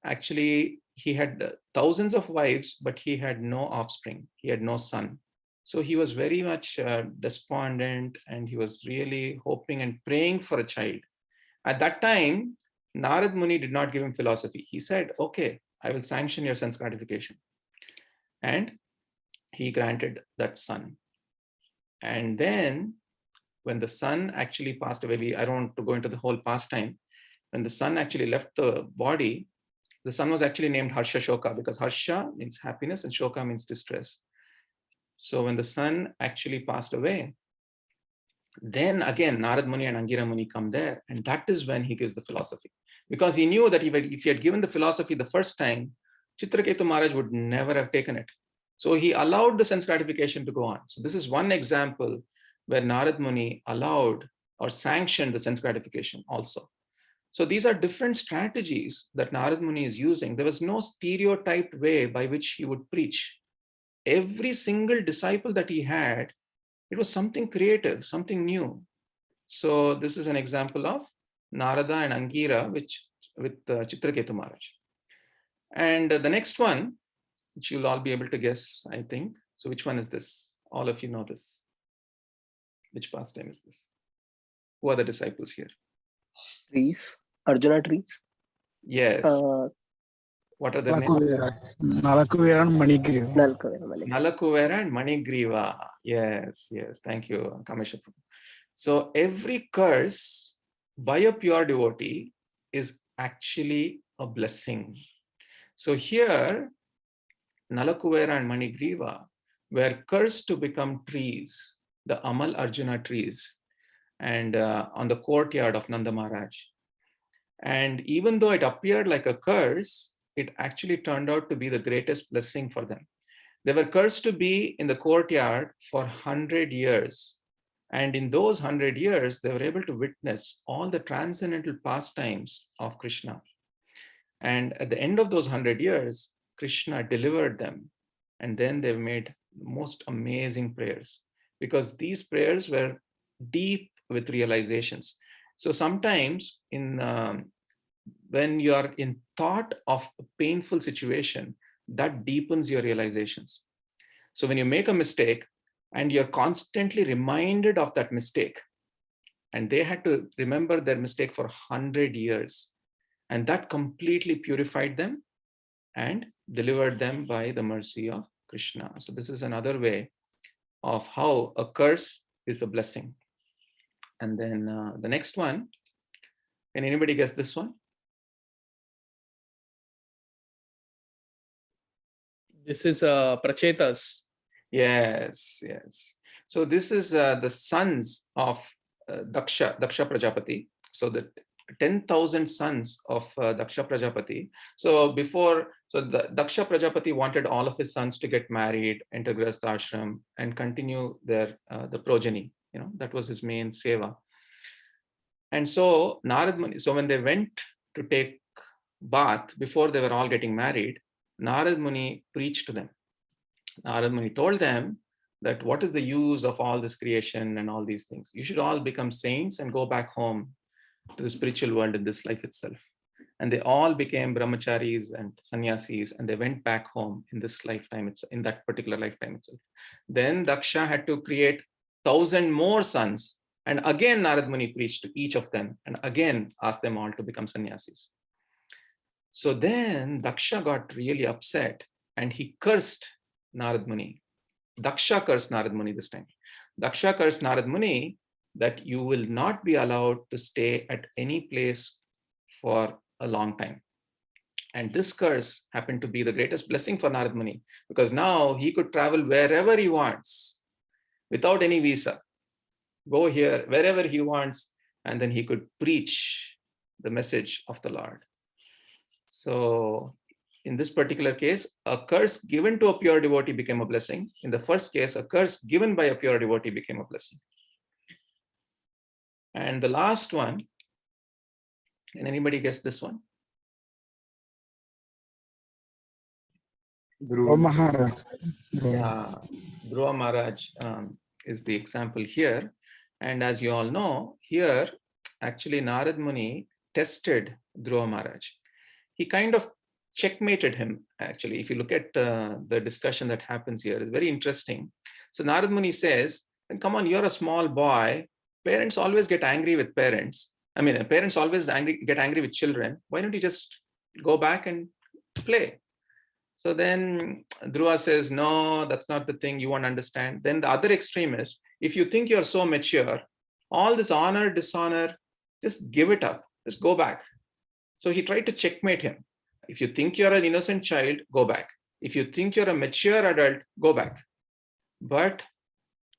actually, he had thousands of wives, but he had no offspring. He had no son. So he was very much despondent, and he was really hoping and praying for a child. At that time, Narad Muni did not give him philosophy. He said, okay, I will sanction your son's gratification. And he granted that son. And then when the son actually passed away, I don't want to go into the whole pastime. When the son actually left the body, the son was actually named Harsha Shoka, because Harsha means happiness and Shoka means distress. So when the son actually passed away, then again Narad Muni and Angira Muni come there, and that is when he gives the philosophy. Because he knew that if he had given the philosophy the first time, Chitraketu Maharaj would never have taken it. So he allowed the sense gratification to go on. So this is one example where Narad Muni allowed or sanctioned the sense gratification also. So these are different strategies that Narad Muni is using. There was no stereotyped way by which he would preach. Every single disciple that he had, it was something creative, something new. So this is an example of Narada and Angira with Chitraketu Maharaj. And the next one, which you'll all be able to guess, I think. So which one is this? All of you know this. Which pastime is this? Who are the disciples here? Trees. Arjuna trees. Yes. What are the names? Nalakuvera and Manigriva. Nalakuvera and Manigriva. Yes. Thank you, Kamesha. So every curse by a pure devotee is actually a blessing. So here, Nalakuvera and Manigriva were cursed to become trees, the Amal Arjuna trees, and on the courtyard of Nanda Maharaj. And even though it appeared like a curse, it actually turned out to be the greatest blessing for them. They were cursed to be in the courtyard for 100 years. And in those 100 years, they were able to witness all the transcendental pastimes of Krishna. And at the end of those 100 years, Krishna delivered them. And then they made most amazing prayers, because these prayers were deep with realizations. So sometimes when you are in thought of a painful situation, that deepens your realizations. So when you make a mistake and you're constantly reminded of that mistake, and they had to remember their mistake for 100 years, and that completely purified them and delivered them by the mercy of Krishna. So this is another way of how a curse is a blessing. And then the next one, can anybody guess this one? This is Prachetas. Yes, yes. So this is the sons of Daksha Prajapati. So the 10,000 sons of Daksha Prajapati. So the Daksha Prajapati wanted all of his sons to get married, enter Grihastha ashram, and continue their the progeny. You know, that was his main seva. And so Narad Muni, so when they went to take bath before they were all getting married, Narad Muni preached to them. Narad Muni told them that what is the use of all this creation and all these things? You should all become saints and go back home to the spiritual world in this life itself. And they all became brahmacharis and sannyasis, and they went back home in this lifetime, in that particular lifetime itself. Then Daksha had to create 1,000 more sons. And again, Narad Muni preached to each of them and again asked them all to become sannyasis. So then Daksha got really upset and he cursed Narad Muni. Daksha cursed Narad Muni this time. Daksha cursed Narad Muni that you will not be allowed to stay at any place for a long time. And this curse happened to be the greatest blessing for Narad Muni, because now he could travel wherever he wants without any visa. Go here, wherever he wants, and then he could preach the message of the Lord. So in this particular case, a curse given to a pure devotee became a blessing. In the first case, a curse given by a pure devotee became a blessing. And the last one, can anybody guess this one? Dhruva Maharaj. Dhruva Maharaj is the example here. And as you all know, here, actually Narad Muni tested Dhruva Maharaj. He kind of checkmated him, actually. If you look at the discussion that happens here, it's very interesting. So Narad Muni says, come on, you're a small boy. Parents always get angry with parents. I mean, parents always get angry with children. Why don't you just go back and play? So then Dhruva says, no, that's not the thing, you won't understand. Then the other extreme is, if you think you're so mature, all this honor, dishonor, just give it up, just go back. So he tried to checkmate him. If you think you're an innocent child, go back. If you think you're a mature adult, go back. But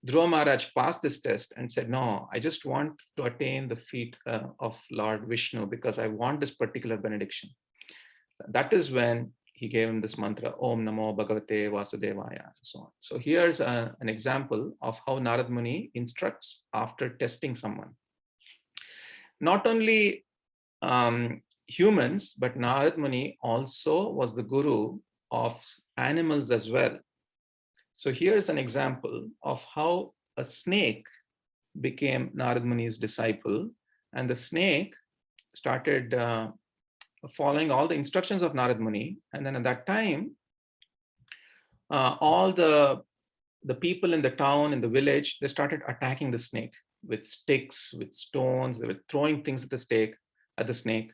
Dhruva Maharaj passed this test and said, no, I just want to attain the feet of Lord Vishnu because I want this particular benediction. So that is when he gave him this mantra, Om Namo Bhagavate Vasudevaya, and so on. So here's an example of how Narad Muni instructs after testing someone. Not only humans, but Narad Muni also was the guru of animals as well. So here's an example of how a snake became Narad Muni's disciple, and the snake started following all the instructions of Narad Muni. And then at that time, all the people in the town, in the village, they started attacking the snake with sticks, with stones. They were throwing things at the snake.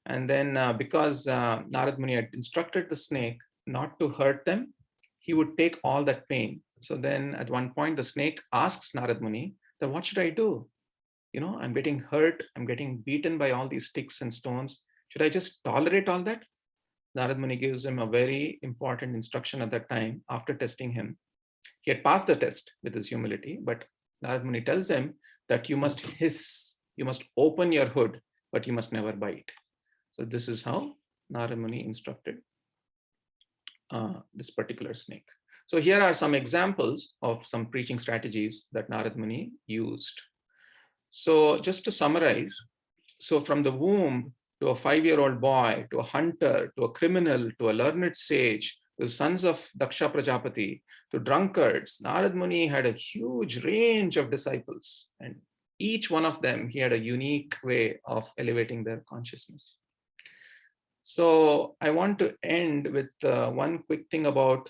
And then because Narad Muni had instructed the snake not to hurt them, he would take all that pain. So then at one point, the snake asks Narad Muni, then what should I do? I'm getting hurt, I'm getting beaten by all these sticks and stones. Should I just tolerate all that? Narad Muni gives him a very important instruction at that time after testing him. He had passed the test with his humility, but Narad Muni tells him that you must hiss, you must open your hood, but you must never bite. So this is how Narad Muni instructed this particular snake. So here are some examples of some preaching strategies that Narad Muni used. So just to summarize, so from the womb to a 5-year-old boy, to a hunter, to a criminal, to a learned sage, to the sons of Daksha Prajapati, to drunkards, Narad Muni had a huge range of disciples, and each one of them, he had a unique way of elevating their consciousness. So I want to end with one quick thing about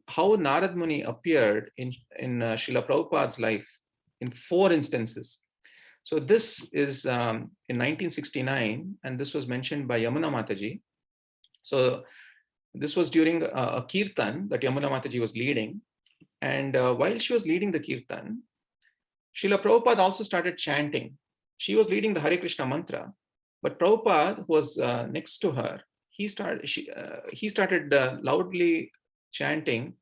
how Narad Muni appeared in Srila Prabhupada's life in 4 instances. So this is in 1969, and this was mentioned by Yamuna Mataji. So this was during a kirtan that Yamuna Mataji was leading. And while she was leading the kirtan, Srila Prabhupada also started chanting. She was leading the Hare Krishna mantra, but Prabhupada, who was next to her, he started loudly chanting,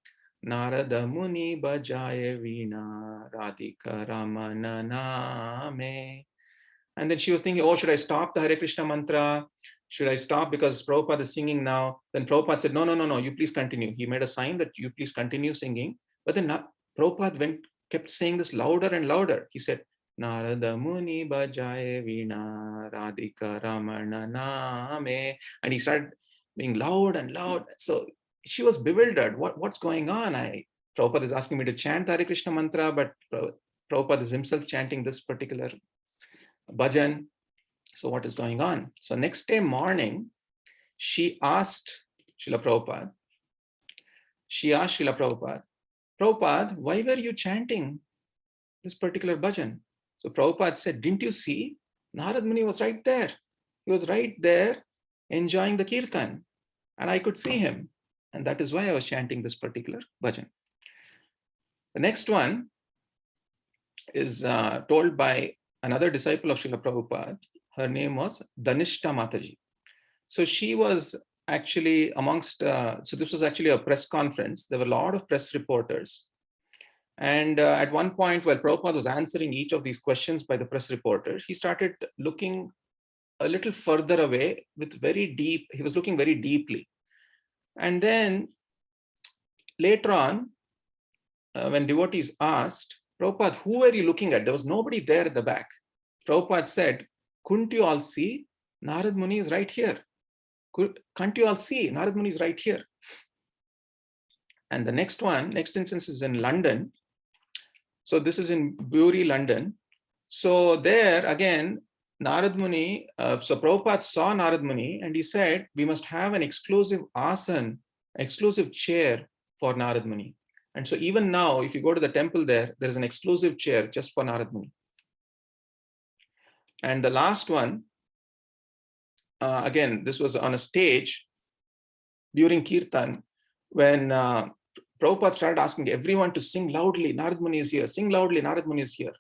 Narada Muni Bajaye Veena Radhika Ramana Name. And then she was thinking, oh, should I stop the Hare Krishna mantra? Should I stop because Prabhupada is singing now? Then Prabhupada said, no, you please continue. He made a sign that you please continue singing. But then Prabhupada kept saying this louder and louder. He said, Narada Muni Bajaye Veena Radhika Ramana Name. And he started being loud and loud. So she was bewildered. What's going on? Prabhupada is asking me to chant Hare Krishna mantra, but Prabhupada is himself chanting this particular bhajan. So what is going on? So next day morning, she asked Srila Prabhupada, Prabhupada, why were you chanting this particular bhajan? So Prabhupada said, didn't you see? Narad Muni was right there. He was right there enjoying the kirtan, and I could see him. And that is why I was chanting this particular bhajan. The next one is told by another disciple of Srila Prabhupada. Her name was Dhanishta Mataji. So she was actually amongst, so this was actually a press conference. There were a lot of press reporters. And at one point, while Prabhupada was answering each of these questions by the press reporter, he started looking a little further away with he was looking very deeply. And then later on, when devotees asked, Prabhupada, who were you looking at? There was nobody there at the back. Prabhupada said, couldn't you all see? Narad Muni is right here. Can't you all see? Narad Muni is right here. And the next instance is in London. So this is in Bury, London. So there again, Narad Muni, so Prabhupada saw Narad Muni and he said, we must have an exclusive asan, exclusive chair for Narad Muni. And so even now, if you go to the temple there is an exclusive chair just for Narad Muni. And the last one, again, this was on a stage during Kirtan when Prabhupada started asking everyone to sing loudly, Narad Muni is here, sing loudly, Narad Muni is here.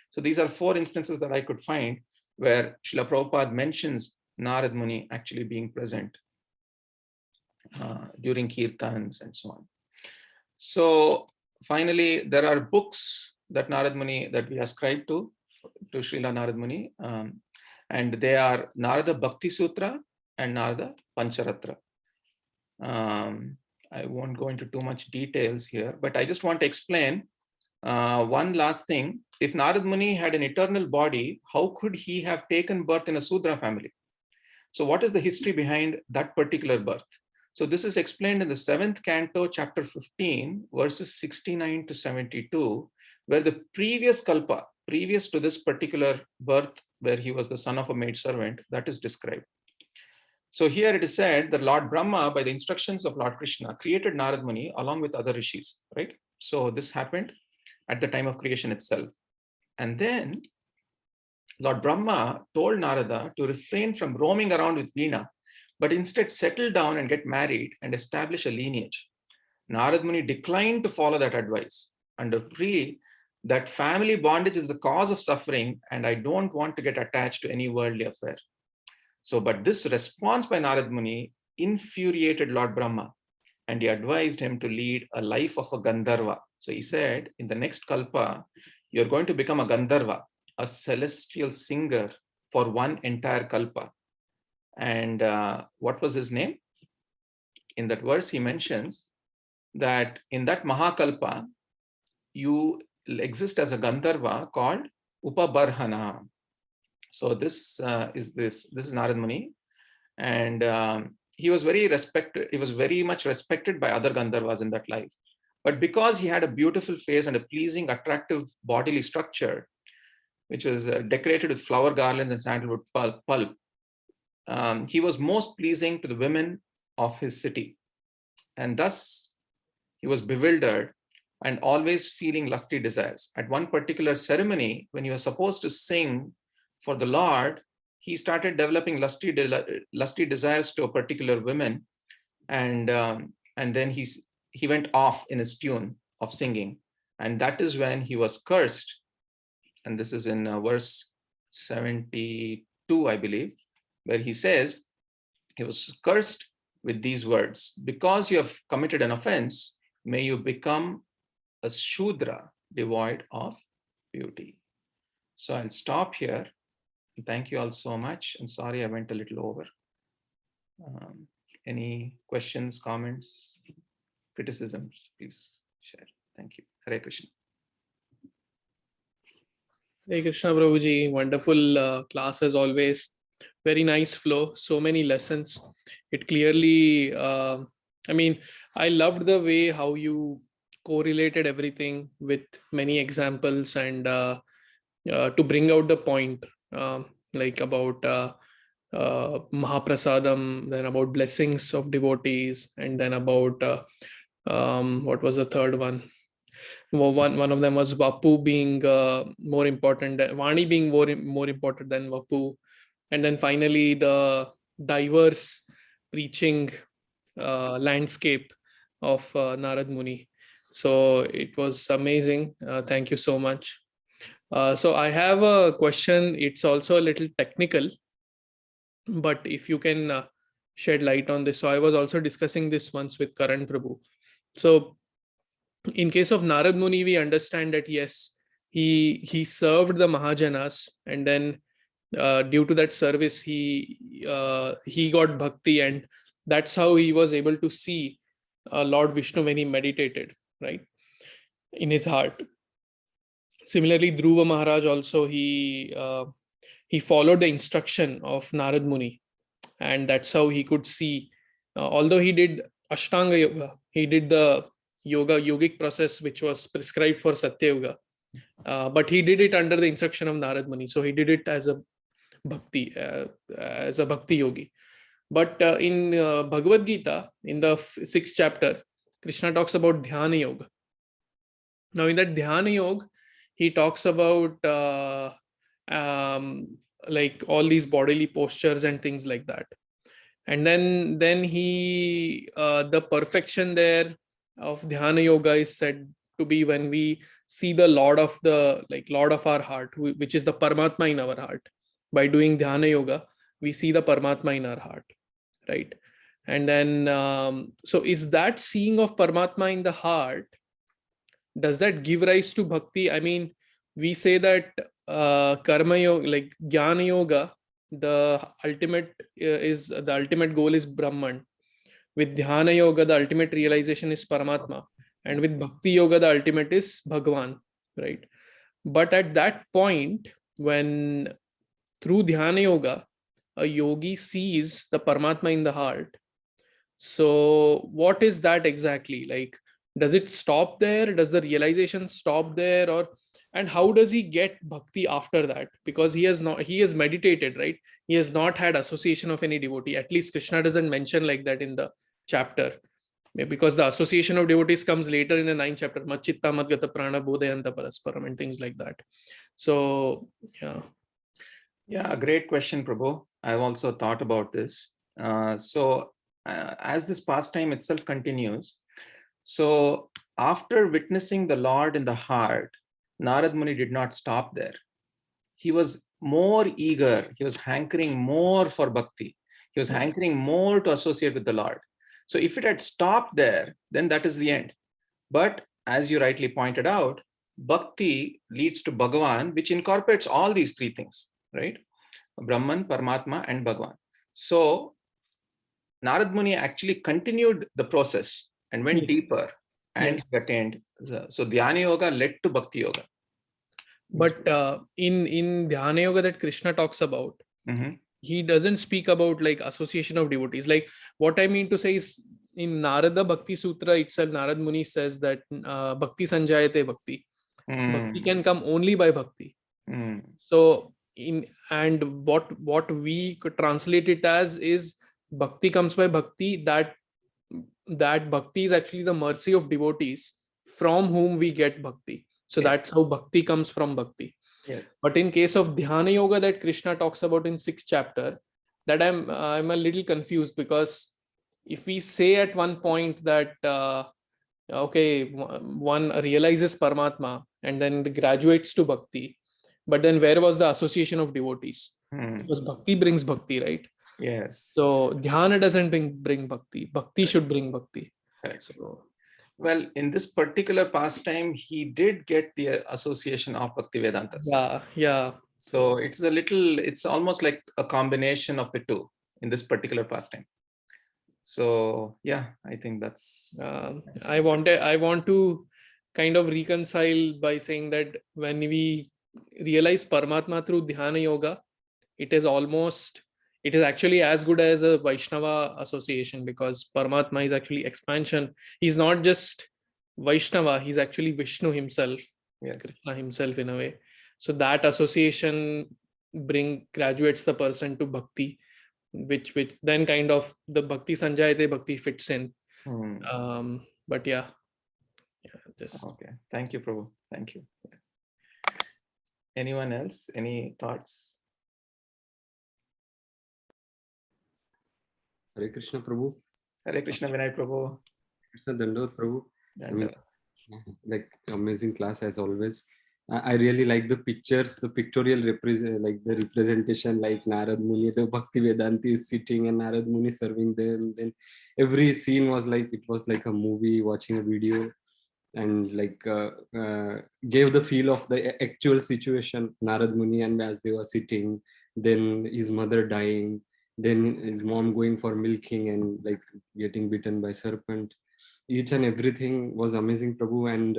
So these are 4 instances that I could find where Srila Prabhupada mentions Narad Muni actually being present during Kirtans and so on. So finally, there are books that Narad Muni, that we ascribe to Srila Narad Muni, and they are Narada Bhakti Sutra and Narada Pancharatra. I won't go into too much details here, but I just want to explain one last thing. If Narad Muni had an eternal body, how could he have taken birth in a Sudra family? So what is the history behind that particular birth? So this is explained in the 7th Canto, chapter 15, verses 69 to 72, where the previous kalpa, previous to this particular birth, where he was the son of a maidservant, that is described. So here it is said that Lord Brahma, by the instructions of Lord Krishna, created Narad Muni along with other rishis, right? So this happened at the time of creation itself. And then Lord Brahma told Narada to refrain from roaming around with Veena, but instead settle down and get married and establish a lineage. Narad Muni declined to follow that advice. Under plea that family bondage is the cause of suffering, and I don't want to get attached to any worldly affair. So, but this response by Narad Muni infuriated Lord Brahma, and he advised him to lead a life of a Gandharva. So he said, in the next Kalpa, you're going to become a Gandharva, a celestial singer for one entire Kalpa. And what was his name? In that verse, he mentions that in that Mahakalpa, you exist as a Gandharva called Upabarhana. So this is Narad Muni, and he was very respected. He was very much respected by other Gandharvas in that life. But because he had a beautiful face and a pleasing, attractive bodily structure, which was decorated with flower garlands and sandalwood pulp, he was most pleasing to the women of his city. And thus, he was bewildered and always feeling lusty desires. At one particular ceremony, when he was supposed to sing for the Lord, he started developing lusty desires to a particular woman, and then he went off in his tune of singing, and that is when he was cursed. And this is in verse 72, I believe, where he says he was cursed with these words: because you have committed an offense, may you become a Shudra devoid of beauty. So I'll stop here. Thank you all so much. And sorry, I went a little over. Any questions, comments, criticisms, please share. Thank you. Hare Krishna. Hare Krishna, Prabhuji. Wonderful class as always. Very nice flow. So many lessons. It clearly, I loved the way how you correlated everything with many examples, and to bring out the point, like about Mahaprasadam, then about blessings of devotees, and then about what was the third one? Well, one of them was Vapu being more important, Vani being more important than Vapu, and then finally the diverse preaching landscape of Narad Muni. So it was amazing. Thank you so much. So I have a question. It's also a little technical, but if you can shed light on this. So I was also discussing this once with Karan Prabhu. So in case of Narad Muni, we understand that yes, he served the Mahajanas, and then due to that service, he got bhakti, and that's how he was able to see Lord Vishnu when he meditated, right, in his heart. Similarly, Dhruva Maharaj also, he followed the instruction of Narad Muni, and that's how he could see. Although he did Ashtanga Yoga, he did the yogic process which was prescribed for Satya Yoga, but he did it under the instruction of Narad Muni. So he did it as a bhakti, yogi. But in Bhagavad Gita, in the 6th chapter, Krishna talks about Dhyana Yoga. Now in that Dhyana Yoga, he talks about like all these bodily postures and things like that. And then he the perfection there of Dhyana Yoga is said to be when we see the Lord of our heart, which is the Paramatma in our heart. By doing Dhyana Yoga, we see the Paramatma in our heart, right? And then so is that seeing of Paramatma in the heart, does that give rise to bhakti? I mean, we say that Karma Yoga, like Jnana Yoga, the ultimate goal is Brahman. With Dhyana Yoga, the ultimate realization is Paramatma. And with Bhakti Yoga, the ultimate is Bhagwan, right? But at that point, when through Dhyana Yoga, a yogi sees the Paramatma in the heart. So what is that exactly? Like, does it stop there? Does the realization stop there? Or and how does he get bhakti after that? Because he has meditated, right? He has not had association of any devotee. At least Krishna doesn't mention like that in the chapter, because the association of devotees comes later in the 9th chapter, Machitta Madgata Prana Bodhayanta Parasparam and things like that. So yeah, great question, Prabhu. I've also thought about this. As this pastime itself continues, so after witnessing the Lord in the heart, Narad Muni did not stop there. He was more eager. He was hankering more for bhakti. He was hankering more to associate with the Lord. So if it had stopped there, then that is the end. But as you rightly pointed out, bhakti leads to Bhagavan, which incorporates all these three things, right? Brahman, Paramatma, and Bhagavan. So Narad Muni actually continued the process and went deeper and attained. So Dhyana Yoga led to Bhakti Yoga. But in Dhyana Yoga that Krishna talks about, he doesn't speak about like association of devotees. Like what I mean to say is in Narada Bhakti Sutra itself, Narad Muni says that Bhakti Sanjayate Bhakti. Bhakti can come only by Bhakti. So what we could translate it as is Bhakti comes by Bhakti, that Bhakti is actually the mercy of devotees from whom we get Bhakti. So that's how Bhakti comes from Bhakti. Yes. But in case of Dhyana Yoga that Krishna talks about in 6th chapter, that I'm a little confused, because if we say at one point that okay, one realizes Paramatma and then graduates to Bhakti, but then where was the association of devotees? Because Bhakti brings Bhakti, right? Yes. So Dhyana doesn't bring Bhakti. Bhakti should bring Bhakti. Correct. So, well, in this particular pastime, he did get the association of Bhakti Vedantas. Yeah. So it's almost like a combination of the two in this particular pastime. So yeah, I think that's. I want to kind of reconcile by saying that when we realize Paramatma through Dhyana Yoga, it is actually as good as a Vaishnava association, because Paramatma is actually expansion. He's not just Vaishnava, he's actually Vishnu himself, Krishna himself in a way. So that association graduates the person to bhakti, which then kind of the Bhakti Sanjayate Bhakti fits in. But yeah. Okay. Thank you, Prabhu. Thank you. Anyone else? Any thoughts? Hare Krishna Prabhu. Hare Krishna Vinay Prabhu. Krishna Dandot Prabhu. Like amazing class as always. I really like the pictures, the pictorial like the representation, like Narad Muni, the Bhakti Vedanti is sitting and Narad Muni serving them. Then every scene was like, it was like a movie, watching a video, and like gave the feel of the actual situation. Narad Muni and as they were sitting, then his mother dying, then his mom going for milking and like getting bitten by serpent. Each and everything was amazing, Prabhu. And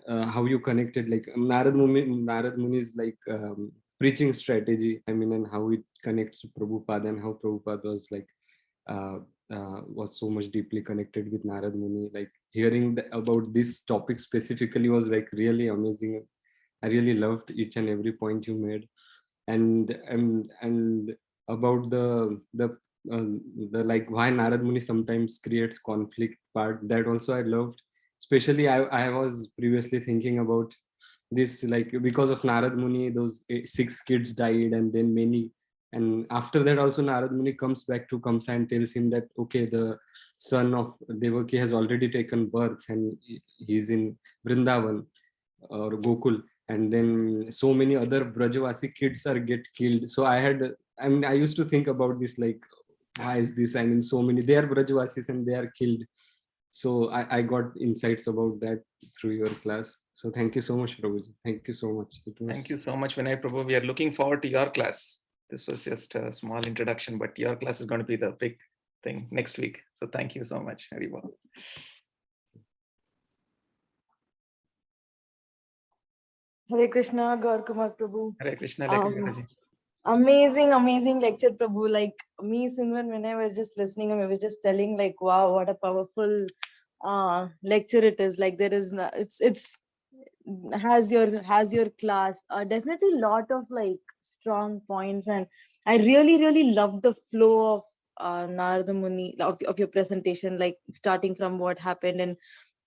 how you connected like Narad Muni's like preaching strategy, I mean, and how it connects to Prabhupada, and how Prabhupada was like was so much deeply connected with Narad Muni. Like hearing about this topic specifically was like really amazing. I really loved each and every point you made, and about the like why Narad Muni sometimes creates conflict part, that also I loved. Especially I was previously thinking about this, like because of Narad Muni those 6 kids died, and then many, and after that also Narad Muni comes back to Kamsa and tells him that okay, the son of Devaki has already taken birth and he's in Vrindavan or Gokul, and then so many other Brajavasi kids are get killed. So I mean, I used to think about this, like why is this? I mean, so many, they are Brajavasis and they are killed. So I got insights about that through your class. So thank you so much, Prabhuji. Thank you so much. Thank you so much, Vinay Prabhu. We are looking forward to your class. This was just a small introduction, but your class is going to be the big thing next week. So thank you so much, everyone. Hare Krishna, Gaur Kumar Prabhu. Hare Krishna, amazing lecture, Prabhu. Like me, Simran, when I was just listening, I was just telling, like, wow, what a powerful lecture it is. Like there is, it's has your class. Definitely a lot of like strong points, and I really love the flow of Narada Muni of your presentation, like starting from what happened in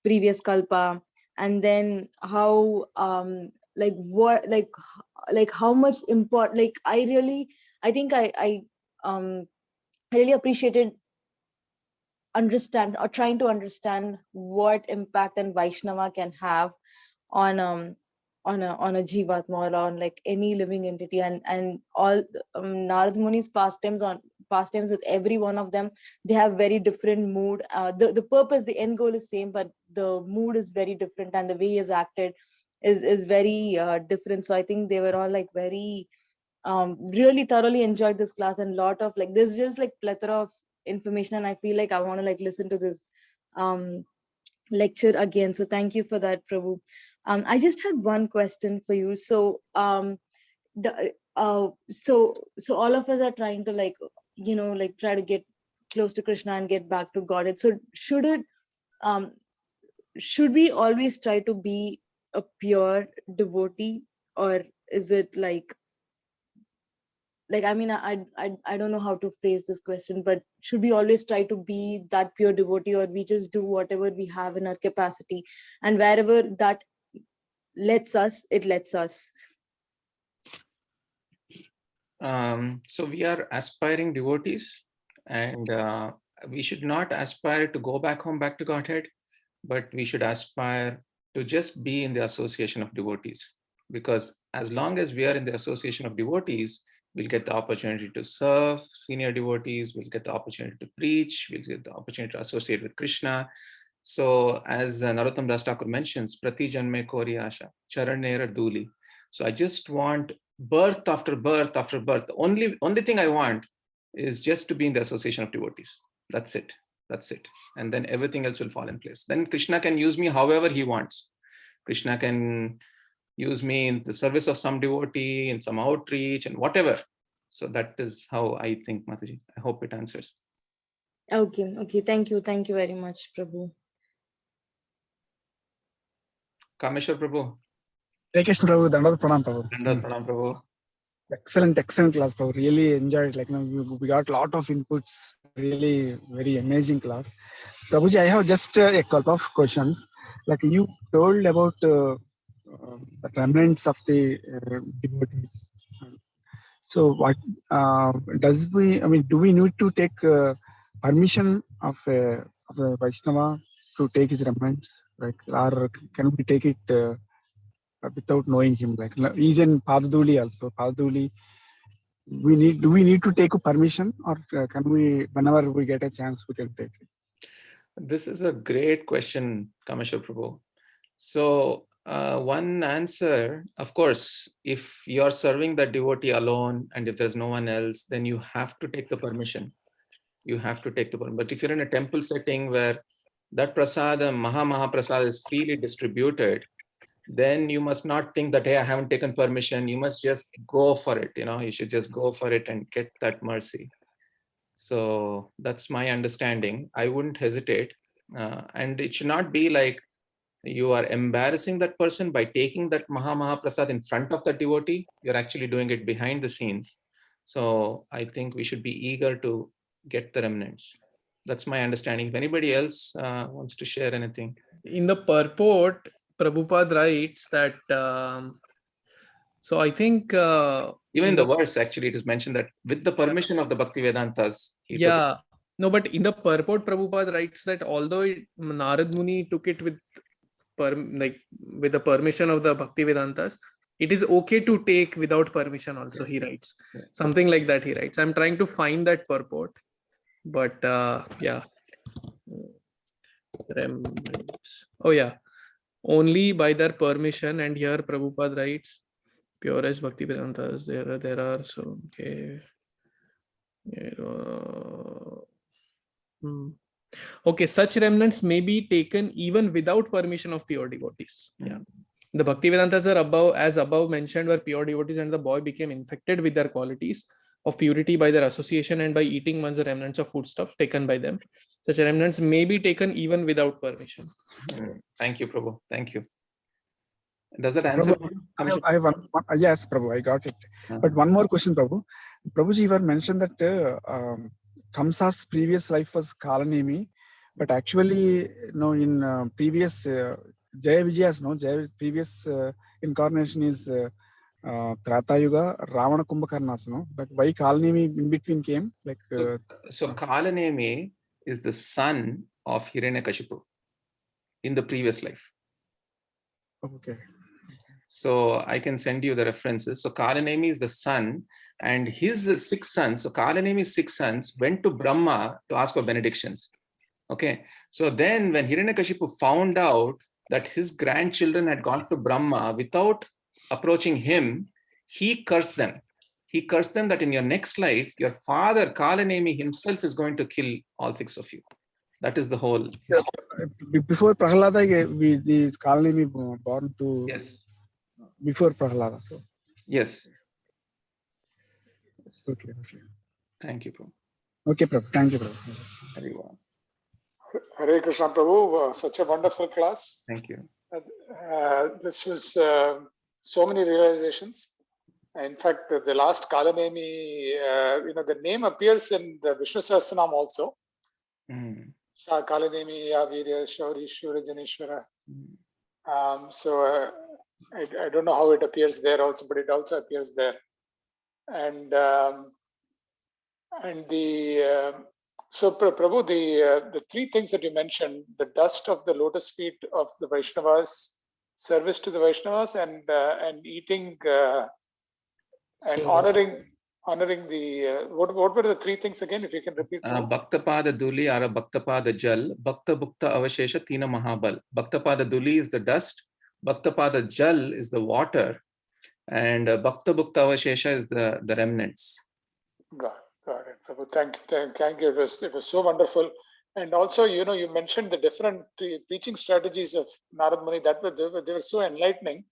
previous kalpa, and then how like what like how much like I think I really appreciated understand or trying to understand what impact and Vaishnava can have on a jivatma or on like any living entity, and all Narad Muni's pastimes with every one of them, they have very different mood. The purpose, the end goal is same, but the mood is very different, and the way he has acted is very different. So I think they were all like very really thoroughly enjoyed this class, and lot of like there's just like plethora of information, and I feel like I want to like listen to this um lecture again. So thank you for that, Prabhu. I just had one question for you. So so all of us are trying to like like try to get close to Krishna and get back to Godhead. So um should we always try to be a pure devotee, or is it like I mean, I don't know how to phrase this question, but should we always try to be that pure devotee, or we just do whatever we have in our capacity, and wherever that lets us, it lets us? So we are aspiring devotees, and we should not aspire to go back home, back to Godhead, but we should aspire to just be in the association of devotees. Because as long as we are in the association of devotees, we'll get the opportunity to serve senior devotees, we'll get the opportunity to preach, we'll get the opportunity to associate with Krishna. So as Narottam Das Thakur mentions, Prati Janme Kori Asha, Charan Nera Duli. So I just want birth after birth after birth. The only thing I want is just to be in the association of devotees. That's it. That's it. And then everything else will fall in place. Then Krishna can use me however he wants. Krishna can use me in the service of some devotee, in some outreach and whatever. So that is how I think, Mataji. I hope it answers. Okay. Thank you very much, Prabhu. Kameshwar Prabhu. Hare Krishna Prabhu, Dandavat Pranam Prabhu. Dandavat Pranam Prabhu. Excellent class, Prabhu. Really enjoyed. Like, we got a lot of inputs. Really very amazing class. Prabhuji, I have just a couple of questions. Like you told about the remnants of the devotees. So what do we need to take permission of a Vaishnava to take his remnants? Like, or can we take it without knowing him? Like he's in Padaduli also. Padaduli, do we need to take a permission, or can we, whenever we get a chance, we can take it? This is a great question, Kameshwar Prabhu. So one answer, of course, if you're serving that devotee alone and if there's no one else, then you have to take the permission. You have to take the permission. But if you're in a temple setting where that prasad, Maha Prasad is freely distributed, then you must not think that, hey, I haven't taken permission. You must just go for it. You should just go for it and get that mercy. So that's my understanding. I wouldn't hesitate. And it should not be like you are embarrassing that person by taking that Maha Prasad in front of the devotee. You're actually doing it behind the scenes. So I think we should be eager to get the remnants. That's my understanding. If anybody else wants to share anything. In the purport, Prabhupada writes that, so I think... even in the verse, actually, it is mentioned that with the permission of the Bhakti Vedantas. No, but in the purport, Prabhupada writes that although Narad Muni took it with the permission of the Bhakti Vedantas, it is okay to take without permission also, he writes. Something like that he writes. I'm trying to find that purport. But oh yeah, only by their permission. And here Prabhupada writes, purest Bhakti Vedantas, there are, so okay. Okay, such remnants may be taken even without permission of pure devotees. Yeah. The Bhakti Vedantas are as above mentioned, were pure devotees, and the boy became infected with their qualities of purity by their association and by eating once the remnants of foodstuffs taken by them. Such remnants may be taken even without permission. Thank you, Prabhu. Thank you. Does that answer? Prabhu, I have one, yes, Prabhu, I got it. But one more question, Prabhu. Prabhuji, you mentioned that Kamsa's previous life was Kalanemi, but actually, in previous Jaya Vijaya's previous incarnation is Trata Yuga, Ravana Kumbhakarnas, but why Kalanemi in between came? So Kalanemi is the son of Hiranyakashipu in the previous life. Okay. So I can send you the references. So Kalanemi is the son, and his 6 sons. So Kalanemi's 6 sons went to Brahma to ask for benedictions. Okay. So then when Hiranyakashipu found out that his grandchildren had gone to Brahma without approaching him, he cursed them. He cursed them that in your next life, your father Kalanemi himself is going to kill all 6 of you. That is the whole history. Before Prahlada, the Kalanemi born to. Yes. Before Prahlada. So. Yes. Okay. Okay. Thank you, Prabhu. Okay, Prabhu. Thank you, Prabhu. Very well. Hare Krishna Prabhu, such a wonderful class. Thank you. This was so many realizations. In fact, the last Kalanemi, the name appears in the Vishnu Sahasranam also. Sa Kalanemi, Yavirya, Shauri, Shura, Janeshwara. So I don't know how it appears there also, but it also appears there. And so Prabhu, the 3 things that you mentioned: the dust of the lotus feet of the Vaishnavas, service to the Vaishnavas, and eating and honoring the what were the 3 things again? If you can repeat. Bhaktapada Duli or Bhaktapada Jal, Bhakta Bhukta Avashesha Tina Mahabal. Bhaktapada Duli is the dust, Bhaktapada Jal is the water, and Bhakta Bhukta Avashesha is the remnants. Got it, Prabhu. Thank you. It was so wonderful. And also, you mentioned the different preaching strategies of Narad Muni. They were so enlightening.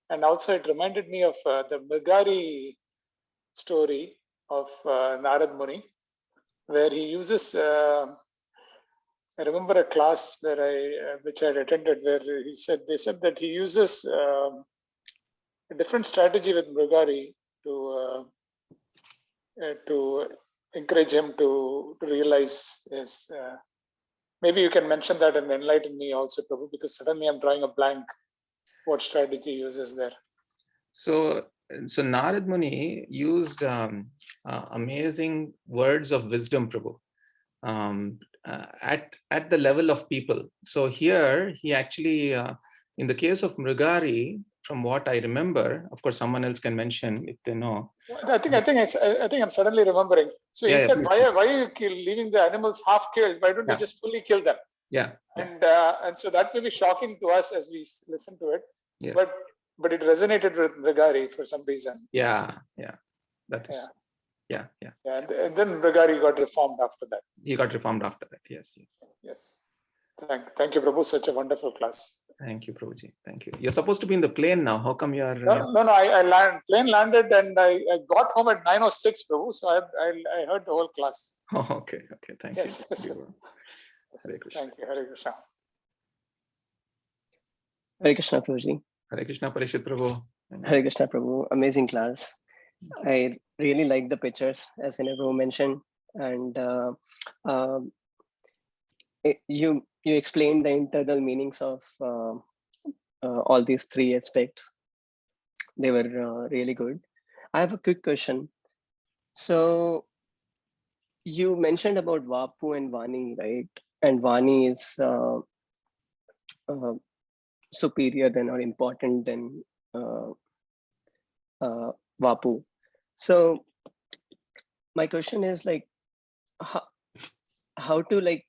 And also, it reminded me of the Mrigari story of Narad Muni, where he uses. I remember a class which I attended, where they said that he uses a different strategy with Mrigari to encourage him to realize his. Maybe you can mention that and enlighten me also, Prabhu, because suddenly I'm drawing a blank. What strategy he uses there? So Narad Muni used amazing words of wisdom, Prabhu, at the level of people. So here he actually, in the case of Mrigari, from what I remember, of course, someone else can mention if they know. I think I'm suddenly remembering. So he said, "Why are you leaving the animals half killed? Why don't you just fully kill them?" Yeah. And so that may be shocking to us as we listen to it. Yes. But it resonated with Mrigari for some reason. Yeah. That is. Yeah. And then Mrigari got reformed after that. He got reformed after that. Yes. Thank you, Prabhu. Such a wonderful class. Thank you, Prabhuji. Thank you. You're supposed to be in the plane now. How come you are? No. Plane landed and I got home at 9:06, Prabhu. So I heard the whole class. Oh, okay. Thank you. Yes. Hare Krishna. Thank you. Hare Krishna. Hare Krishna, Prabhuji. Hare Krishna, Parishit Prabhu. Hare Krishna, Prabhu. Amazing class. I really like the pictures, as Vinay Prabhu mentioned, and you explained the internal meanings of all these 3 aspects. They were really good. I have a quick question. So you mentioned about Vapu and Vani, right? And Vani is superior than or important than Vapu. So my question is like, how to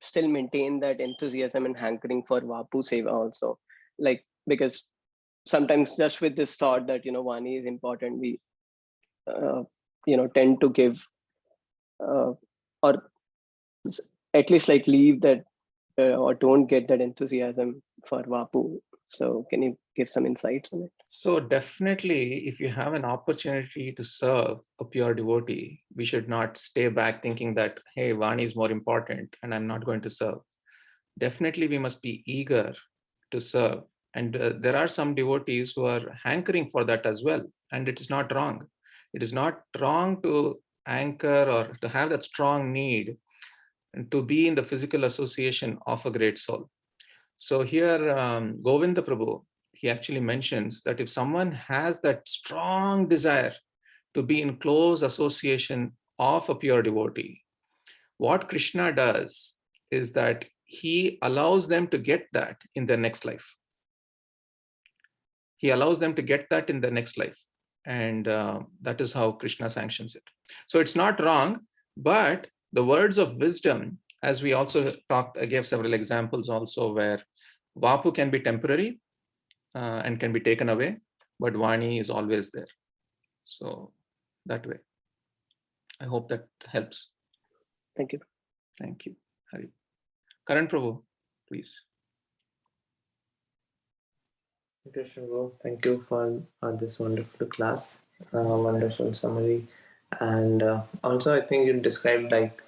still maintain that enthusiasm and hankering for Vapu Seva also, because sometimes just with this thought that Vani is important, we tend to give or at least leave that or don't get that enthusiasm for Vapu. So can you give some insights on it? So definitely, if you have an opportunity to serve a pure devotee, we should not stay back thinking that, hey, Vani is more important and I'm not going to serve. Definitely, we must be eager to serve. And there are some devotees who are hankering for that as well. And it is not wrong. It is not wrong to anchor or to have that strong need and to be in the physical association of a great soul. So here, Govinda Prabhu, he actually mentions that if someone has that strong desire to be in close association of a pure devotee, what Krishna does is that he allows them to get that in their next life. he allows them to get that in the next life. And that is how Krishna sanctions it. So it's not wrong, but the words of wisdom, as we also talked, I gave several examples also where Vapu can be temporary and can be taken away, but Vani is always there. So that way. I hope that helps. Thank you. Thank you, Hari. Karan Prabhu, please. Krishna Gaur, thank you for this wonderful class, wonderful summary, and also I think you described like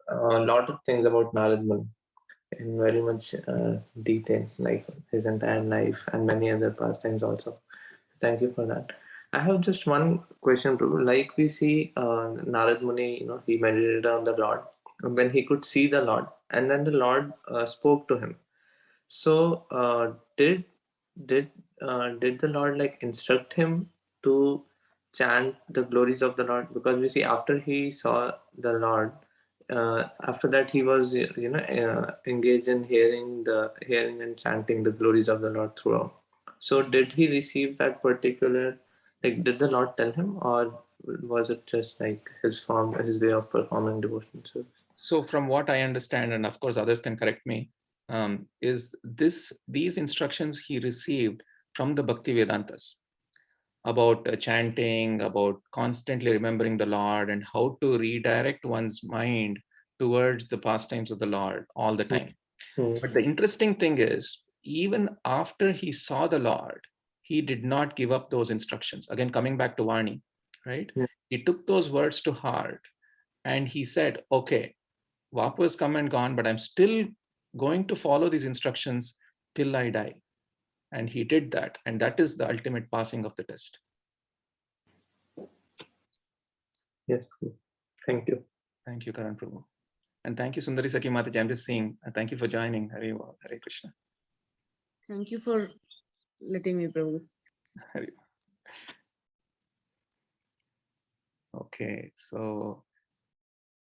a lot of things about Narad Muni in very much detail, like his entire life and many other pastimes also. Thank you for that. I have just one question, Prabhu. Like we see Narad Muni, he meditated on the Lord, and when he could see the Lord, and then the Lord spoke to him. So did the Lord like instruct him to chant the glories of the Lord? Because we see after he saw the Lord, after that he was engaged in hearing and chanting the glories of the Lord throughout. So did he receive that particular, like did the Lord tell him, or was it just like his way of performing devotion service? So from what I understand, and of course others can correct me, is these instructions he received from the Bhakti Vedantas about chanting, about constantly remembering the Lord, and how to redirect one's mind towards the pastimes of the Lord all the time. But the interesting thing is, even after he saw the Lord, he did not give up those instructions. Again, coming back to Vani, right? Yeah. He took those words to heart and he said, okay, Vapu has come and gone, but I'm still going to follow these instructions till I die. And he did that. And that is the ultimate passing of the test. Yes. Thank you. Thank you, Karan Prabhu. And thank you, Sundari Saki Mataji. I'm just seeing. Thank you for joining. Hare Krishna. Thank you for letting me, Prabhu. Okay, so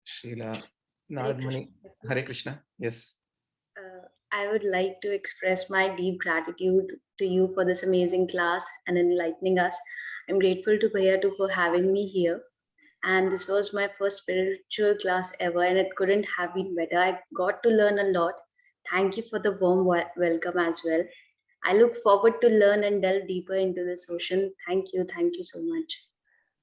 Sheila, Narad Muni, Hare Krishna. Yes. I would like to express my deep gratitude to you for this amazing class and enlightening us. I'm grateful to Bhaiya for having me here. And this was my first spiritual class ever, and it couldn't have been better. I got to learn a lot. Thank you for the warm welcome as well. I look forward to learn and delve deeper into this ocean. Thank you so much.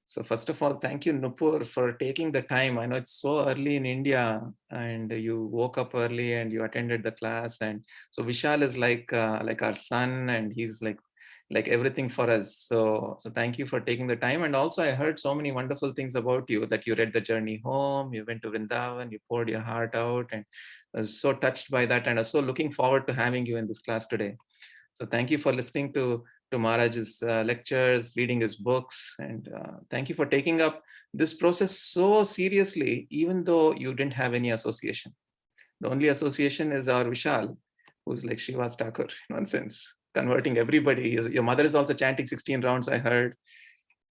So first of all, thank you, Nupur, for taking the time. I know it's so early in India, and you woke up early and you attended the class. And so Vishal is like our son, and he's like everything for us. So thank you for taking the time. And also, I heard so many wonderful things about you, that you read The Journey Home, you went to Vrindavan, you poured your heart out, and I was so touched by that. And I was so looking forward to having you in this class today. So thank you for listening to Maharaj's lectures, reading his books, and thank you for taking up this process so seriously, even though you didn't have any association. The only association is our Vishal, who's like Srivas Thakur in one sense, converting everybody. Your mother is also chanting 16 rounds, I heard.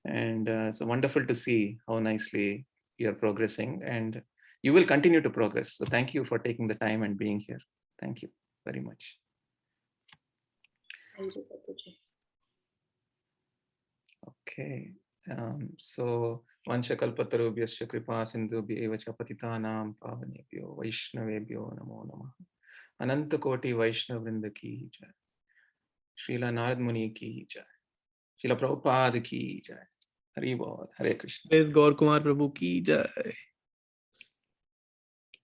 And it's wonderful to see how nicely you're progressing, and you will continue to progress. So thank you for taking the time and being here. Thank you very much. Thank you, Prabhuji. Okay, so Vanchakalpatarubhyasya kripa sindhubhya cha patitanam pavanebhyo Vaishnavebhyo namo namah. Ananta Koti Vaishnav Vrinda ki jai. Srila Narad Muni ki jai. Srila Prabhupada ki jai. Hari Bol. Hare Krishna. Praise Gaur Kumar Prabhu ki jai.